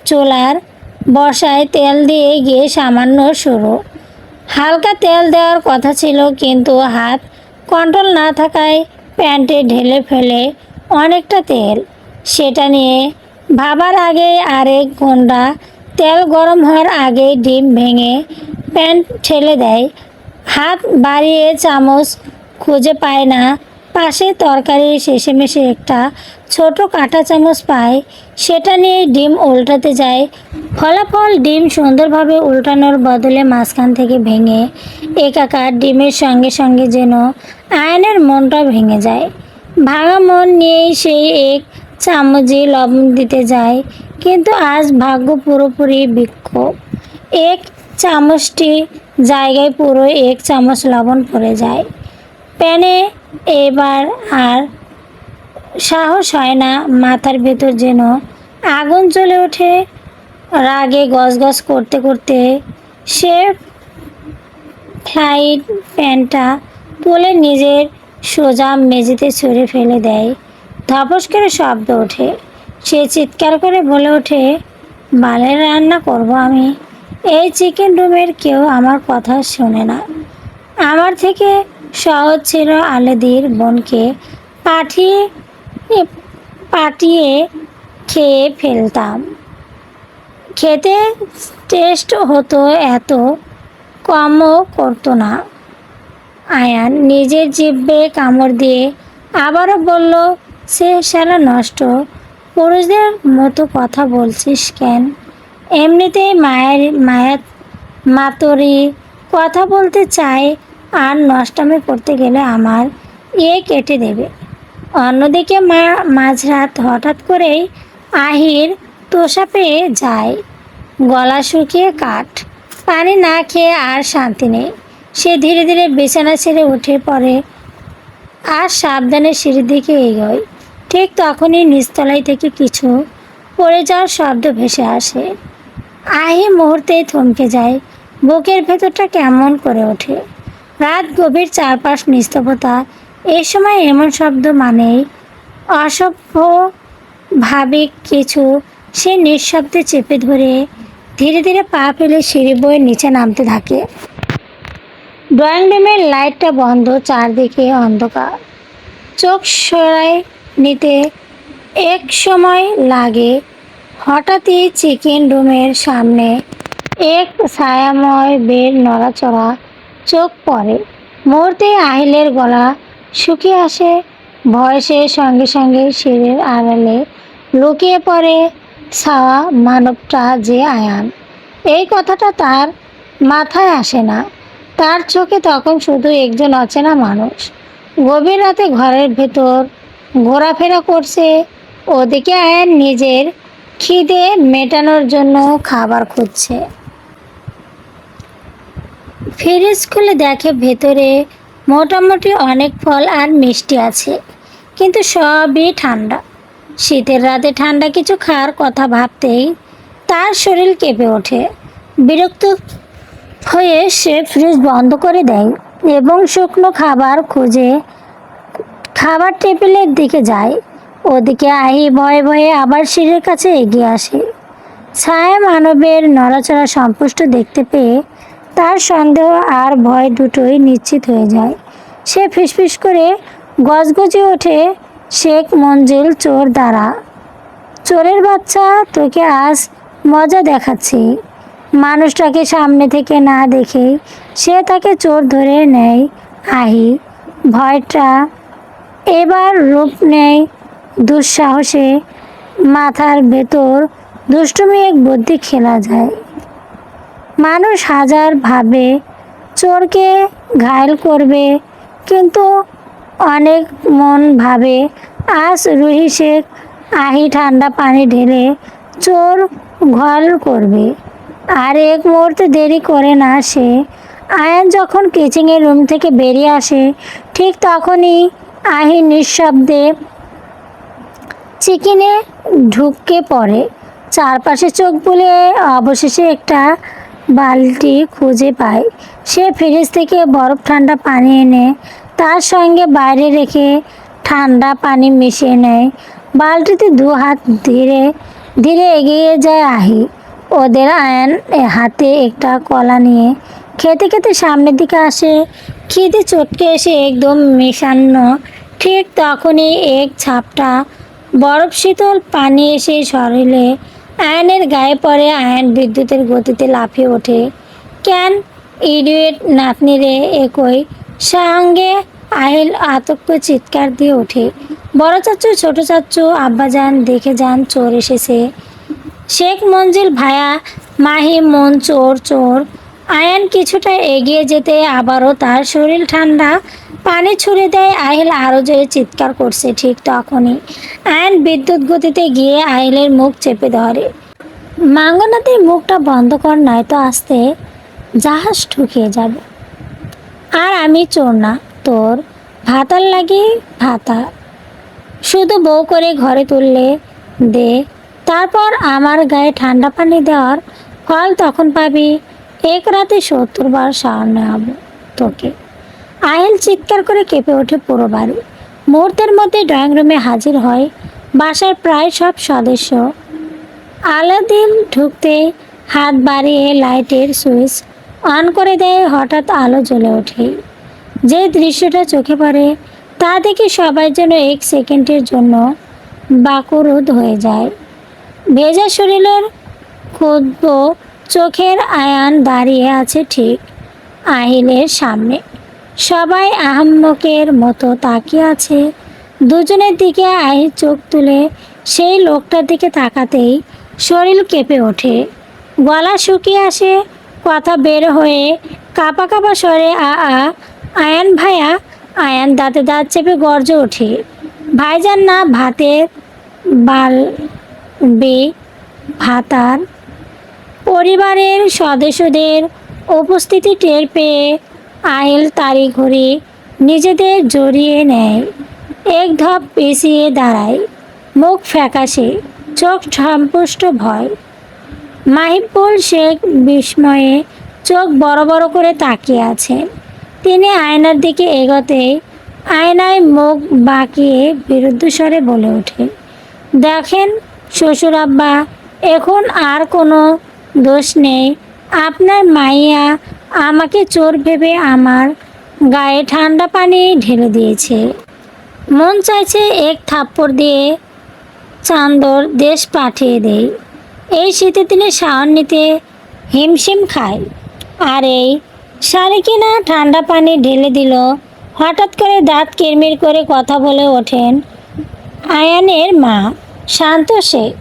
চুলার বসায়, তেল দিয়ে গিয়ে সামান্য সরু হালকা তেল দেওয়ার কথা ছিল, কিন্তু হাত কন্ট্রোল না থাকায় প্যান্টে ঢেলে ফেলে অনেকটা তেল। সেটা নিয়ে ভাবার আগে আরেক ঘন্টা তেল গরম হওয়ার আগে ডিম ভেঙে প্যান ঠেলে দেয়। হাত বাড়িয়ে চামচ খুঁজে পায় না। পাশে তরকারি শেষেমেশে একটা ছোট কাঁটা চামচ পায়, সেটা নিয়ে ডিম উল্টাতে যায়। ফলাফল ডিম সুন্দরভাবে উল্টানোর বদলে মাঝখান থেকে ভেঙে একাকার। ডিমের সঙ্গে সঙ্গে যেন আয়নের মনটা ভেঙে যায়। ভাঙা মন নিয়েই সেই এক চামচে লবণ দিতে যায়, কিন্তু আজ ভাগ্য পুরোপুরি বিক্ষোভ। এক চামচটি জায়গায় পুরো এক চামচ লবণ পড়ে যায় প্যানে। এবার আর সাহস হয় না, মাথার ভেতর যেন আগুন জ্বলে ওঠে। রাগে গজগজ করতে করতে সে ফ্রাইড প্যানটা তুলে নিজের সোজা মেঝেতে ছুঁড়ে ফেলে দেয়। ধপস করে শব্দ ওঠে। সে চিৎকার করে বলে ওঠে, বালের রান্না করব আমি। এই চিকেন রুমের কেউ আমার কথা শোনে না। আমার থেকে সহজ ছিল আলেদির বোনকে পাঠিয়ে পাঠিয়ে খেয়ে ফেলতাম। খেতে টেস্ট হতো, এত কমও করতো না। আয়ান নিজের জিভে কামড় দিয়ে আবারও বলল, সে শালা নষ্ট। পুরুষদের মতো কথা বলছিস কেন? এমনিতেই মাতরি কথা বলতে চায়, আর নষ্টামি করতে গেলে আমার কেটে দেবে। অন্যদিকে মাঝরাত হঠাৎ করেই আহির তোষা পেয়ে যায়। গলা শুকিয়ে কাঠ, পানি না খেয়ে আর শান্তি নেই। সে ধীরে ধীরে বিছানা ছেড়ে উঠে পড়ে আর সাবধানে সিঁড়ির দিকে এগোয়। ঠিক তখনই নিচতলায় থেকে কিছু পড়ে যাওয়ার শব্দ ভেসে আসে। আহি মুহূর্তেই থমকে যায়। বুকের ভেতরটা কেমন করে ওঠে। রাত গভীর, চারপাশ নিস্তব্ধতা। এই সময় এমন শব্দ মানেই অসভ্য ভাবিক কিছু। সে নিঃশব্দে চেপে ধরে ধীরে ধীরে পা ফেলে সিঁড়ি বয়ে নিচে নামতে থাকে। ড্রয়িং রুমের লাইটটা বন্ধ, চারদিকে অন্ধকার। চোখ সরায় নিতে এক সময় লাগে। হঠাৎই চিকেন রুমের সামনে এক ছায়াময় বের নড়াচড়া চোখ পড়ে। মুহূর্তে আহিলের গলা শুকিয়ে আসে। ভয়েসের সঙ্গে সঙ্গে সিঁড়ির আড়ালে লুকিয়ে পড়ে ছাওয়া মানবটা যে আয়ান। এই কথাটা তার মাথায় আসে না। তার চোখে তখন শুধু একজন অচেনা মানুষ গভীর রাতে ঘরের ভেতর ঘোরাফেরা করছে। ওদিকে আয়ান নিজের খিদে মেটানোর জন্য খাবার খুঁজছে। ফ্রিজ খুলে দেখে ভেতরে মোটামুটি অনেক ফল আর মিষ্টি আছে, কিন্তু সবই ঠান্ডা। শীতের রাতে ঠান্ডা কিছু খাওয়ার কথা ভাবতেই তার শরীর কেঁপে ওঠে। বিরক্ত হয়ে সে ফ্রিজ বন্ধ করে দেয় এবং শুকনো খাবার খুঁজে খাবার টেবিলের দিকে যায়। ওদিকে আহি ভয়ে ভয়ে আবার সিঁড়ির কাছে এগিয়ে আসে। ছায়া মানবের নড়াচড়া স্পষ্ট দেখতে পেয়ে তার সন্দেহ আর ভয় দুটোই নিশ্চিত হয়ে যায়। সে ফিসফিস করে গজগজে ওঠে, শেখ মঞ্জিল চোর দাঁড়া। চোরের বাচ্চা, তোকে আজ মজা দেখাচ্ছি। মানুষটাকে সামনে থেকে না দেখেই সে তাকে চোর ধরে নেয়। আহি ভয়টা এবার রূপ নেয় দুঃসাহসে। মাথার ভেতর দুষ্টুমি এক বুদ্ধি খেলা যায়। মানুষ হাজার ভাবে চোরকে ঘায়েল করবে, কিন্তু অনেক মন ভাবে আজ রুহি শেখ আহি ঠান্ডা পানি ঢেলে চোর ঘায়েল করবে। আর এক মুহূর্তে দেরি করে না সে। আয়ান যখন কিচেনের রুম থেকে বেরিয়ে আসে, ঠিক তখনই আহি নিঃশব্দে চিকেনে ঢুকে পড়ে। চারপাশে চোখ বুলে অবশেষে একটা বালতি খুঁজে পায়। সে ফ্রিজ থেকে বরফ ঠান্ডা পানি এনে তার সঙ্গে বাইরে রেখে ঠান্ডা পানি মিশিয়ে নেয়। বালতিতে দু হাত ধীরে ধীরে এগিয়ে যায় আহি। ওদের আয়ান হাতে একটা কলা নিয়ে খেতে খেতে সামনের দিকে আসে। খিদে চটকে এসে একদম মিশান্ন। ঠিক তখনই এক ঝাপটা বরফ শীতল পানি এসে শরীরে আয়নের গায়ে পড়ে। আয়ন বিদ্যুতের গতিতে লাফিয়ে ওঠে। ক্যান ইডিয়েট নাতনি রে! একই সঙ্গে আহিল আতঙ্ক চিৎকার দিয়ে ওঠে। বড় চাচ্চু, ছোট চাচ্চু, আব্বাজান দেখে যান চোর এসেছে। শেখ মঞ্জিল ভায়া, মাহি মন চোর চোর। আয়ান কিছুটা এগিয়ে যেতে আবারও তার শরীর ঠান্ডা পানি ছুড়ে দেয়। আহিল আরও জোরে চিৎকার করছে। ঠিক তখনই আয়ান বিদ্যুৎ গতিতে গিয়ে আহিলের মুখ চেপে ধরে। মাঙ্গনাতির মুখটা বন্ধ কর, নয়তো আসতে জাহাজ ঠুকিয়ে যাবে। আর আমি চোর না, তোর ভাতার লাগে ভাতা। শুধু বউ করে ঘরে তুললে দে, তারপর আমার গায়ে ঠান্ডা পানি দেওয়ার ফল তখন পাবি। এক রাতে 70 বার সামনে হব তোকে। আহিল চিৎকার করে কেঁপে ওঠে পুরো বাড়ি। মুহূর্তের মধ্যে ড্রয়িং রুমে হাজির হয় বাসার প্রায় সব সদস্য। আলাদিন ঢুকতে হাত বাড়িয়ে লাইটের সুইচ অন করে দেয়। হঠাৎ আলো জ্বলে ওঠে। যে দৃশ্যটা চোখে পড়ে তা দেখে সবাই যেন এক সেকেন্ডের জন্য বাকরুদ্ধ হয়ে যায়। ভেজা শরীরের ক্ষুদ্র চোখের আয়ান দাঁড়িয়ে আছে ঠিক আহিলের সামনে। সবাই আহাম্মকের মতো তাকিয়ে আছে দুজনের দিকে। আহিল চোখ তুলে সেই লোকটার দিকে তাকাতেই শরীর কেঁপে ওঠে, গলা শুকিয়ে আসে, কথা বের হয়ে কাঁপা কাঁপা স্বরে আ আ আয়ান ভাইয়া। আয়ান দাঁতে দাঁত চেপে গর্জে ওঠে, ভাইজান না, ভাতের বাল বে ভাতার। পরিবারের সদস্যদের উপস্থিতি টের পেয়ে আহিল তাড়ি ঘড়ি নিজেদের জড়িয়ে নেয়। এক ধাপ পিছিয়ে দাঁড়ায়, মুখ ফ্যাকাশে, চোখ সন্তুষ্ট ভয়। মাহিবুল শেখ বিস্ময়ে চোখ বড় বড় করে তাকিয়ে আছেন। তিনি আয়নার দিকে এগোতে আয়নায় মুখ বাঁকিয়ে বিরুদ্ধস্বরে বলে ওঠে, দেখেন শ্বশুর আব্বা, এখন আর কোনো দোষ নেই। আপনার মাইয়া আমাকে চোর ভেবে আমার গায়ে ঠান্ডা পানি ঢেলে দিয়েছে। মন চাইছে এক থাপ্পড় দিয়ে চান্দর দেশ পাঠিয়ে দেই। এই শীতে তিনি শাওন নিতে হিমশিম খায়, আর এই শাড়ি কিনা ঠান্ডা পানি ঢেলে দিল। হঠাৎ করে দাঁত কিরমির করে কথা বলে ওঠেন আয়ানের মা, শান্ত শেখ।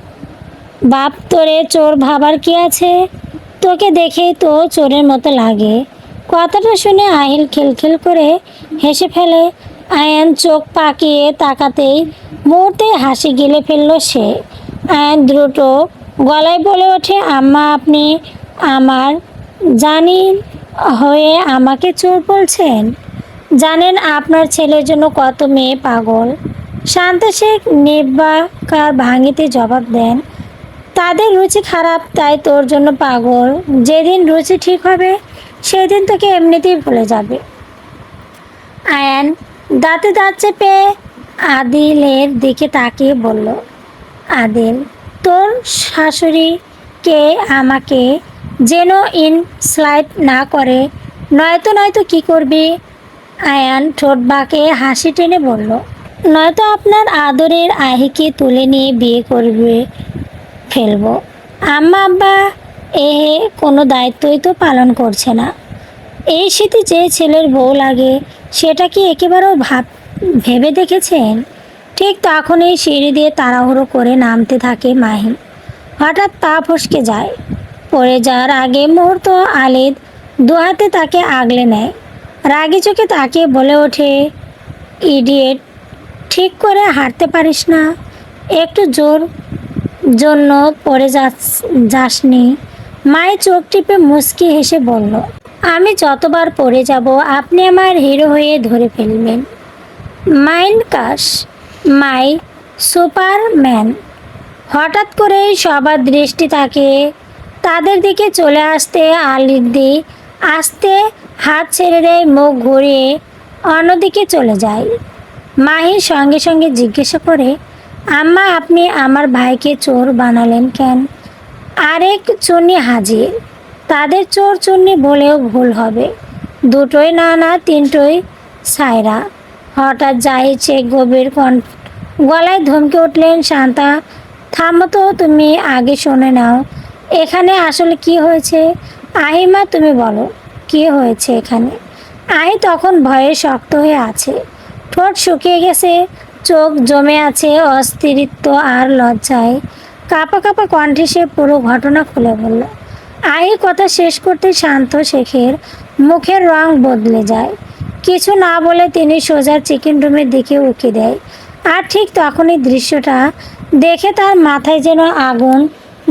বাপ, তোরে চোর ভাবার কি আছে? তোকে দেখেই তো চোরের মতো লাগে। কথাটা শুনে আহিল খিলখিল করে হেসে ফেলে। আয়ান চোখ পাকিয়ে তাকাতেই মুহূর্তে হাসি গিলে ফেলল সে। আয়ান দ্রুত গলায় বলে ওঠে, আম্মা আপনি আমার জানি হয়ে আমাকে চোর বলছেন? জানেন আপনার ছেলের জন্য কত মেয়ে পাগল। শান্তা শেখ নির্বাকার ভাঙিতে জবাব দেন, তাদের রুচি খারাপ তাই তোর জন্য পাগল। যেদিন রুচি ঠিক হবে সেদিন তোকে এমনিতেই ভুলে যাবে। আয়ান দাঁতে দাঁত চেপে আদিলের দিকে তাকিয়ে বলল, আদিল, তোর শাশুড়িকে আমাকে যেন ইনসাল্ট না করে, নয়তো কি করবি? আয়ান ঠোঁট বাঁকে হাসি টেনে বলল, নয়তো আপনার আদরের আহিকে তুলে নিয়ে বিয়ে করবে ফেলবো। আম্মা আব্বা কোনো দায়িত্বই তো পালন করছে না। এই শীতে যে ছেলের বউ লাগে সেটা কি একেবারেও ভেবে দেখেছেন? ঠিক তখনই সিঁড়ি দিয়ে তাড়াহুড়ো করে নামতে থাকে মাহি। হঠাৎ পা ফসকে যায়। পড়ে যাওয়ার আগে মুহূর্ত আলিদ দুহাতে তাকে আগলে নেয়। রাগি চোখে তাকিয়ে বলে ওঠে, ইডিয়েট, ঠিক করে হাঁটতে পারিস না? একটু জোর জন্য পড়ে যাসনি? মায়ের চোখ টিপে মুচকি হেসে বলল, আমি যতবার পড়ে যাব আপনি আমার হিরো হয়ে ধরে ফেলবেন। মাইন্ড কাশ, মাই সুপারম্যান। হঠাৎ করে সবার দৃষ্টি তাকে তাদের দিকে চলে আসতে আলিদি আস্তে হাত ছেড়ে দেয়, মুখ ঘুরিয়ে অন্যদিকে চলে যায়। মাহির সঙ্গে সঙ্গে জিজ্ঞাসা করে, আম্মা আপনি আমার ভাইকে চোর বানালেন কেন? আরেক চুন্নি হাজির। তাদের চোর চুন্নি বলেও ভুল হবে, দুটোই না তিনটোই সায়রা। হঠাৎ জাহিদ শেখ গভীর গলায় ধমকে উঠলেন, শান্তা থামো তো, তুমি আগে শুনে নাও এখানে আসলে কি হয়েছে। আহিমা তুমি বলো কি হয়েছে এখানে। আহি তখন ভয়ে শক্ত হয়ে আছে, ঠোঁট শুকিয়ে গেছে, চোখ জমে আছে অস্থিরত্ব আর লজ্জায়। কাঁপা কাঁপা কণ্ঠে সে পুরো ঘটনা খুলে বলল। আহি কথা শেষ করতে শান্ত শেখের মুখের রং বদলে যায়। কিছু না বলে তিনি সোজা চিকেন রুমের দিকে উঁকি দেয়। আর ঠিক তখনই দৃশ্যটা দেখে তার মাথায় যেন আগুন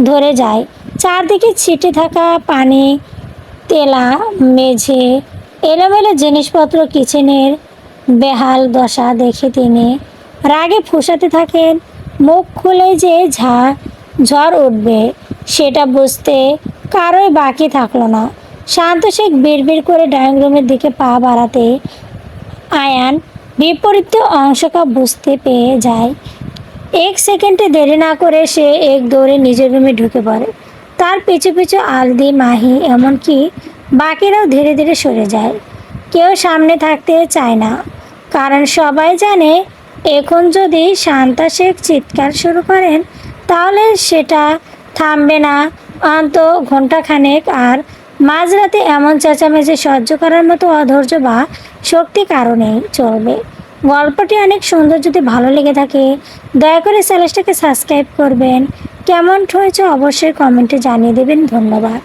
ধরে যায়। চারদিকে ছিটে থাকা পানি, তেলা মেঝে, এলোমেলো জিনিসপত্র, কিচেনের বেহাল দশা দেখে তিনি রাগে ফুঁসাতে থাকেন। মুখ খুলে যে ঝড় উঠবে সেটা বুঝতে কারোই বাকি থাকলো না। শান্ত শেখ বিড়বিড় করে ড্রয়িং রুমের দিকে পা বাড়াতে আয়ান বিপরীত অংশটা বুঝতে পেয়ে যায়। এক সেকেন্ডে দেরি না করে সে এক দৌড়ে নিজের রুমে ঢুকে পড়ে। তার পিছু পিছু আলদি, মাহি, এমনকি বাকিরাও ধীরে ধীরে সরে যায়। কেউ সামনে থাকতে চায় না, কারণ সবাই জানে এখন যদি শান্তা শেখ চিৎকার শুরু করেন তাহলে সেটা থামবে না ঘন্টাখানেক। আর মাঝরাতে এমন চেঁচামেচি সহ্য করার মতো অধৈর্য বা শক্তি কারণেই চলবে। গল্পটি অনেক সুন্দর। যদি ভালো লেগে থাকে দয়া করে চ্যানেলটাকে সাবস্ক্রাইব করবেন। কেমন হয়েছে অবশ্যই কমেন্টে জানিয়ে দেবেন। ধন্যবাদ।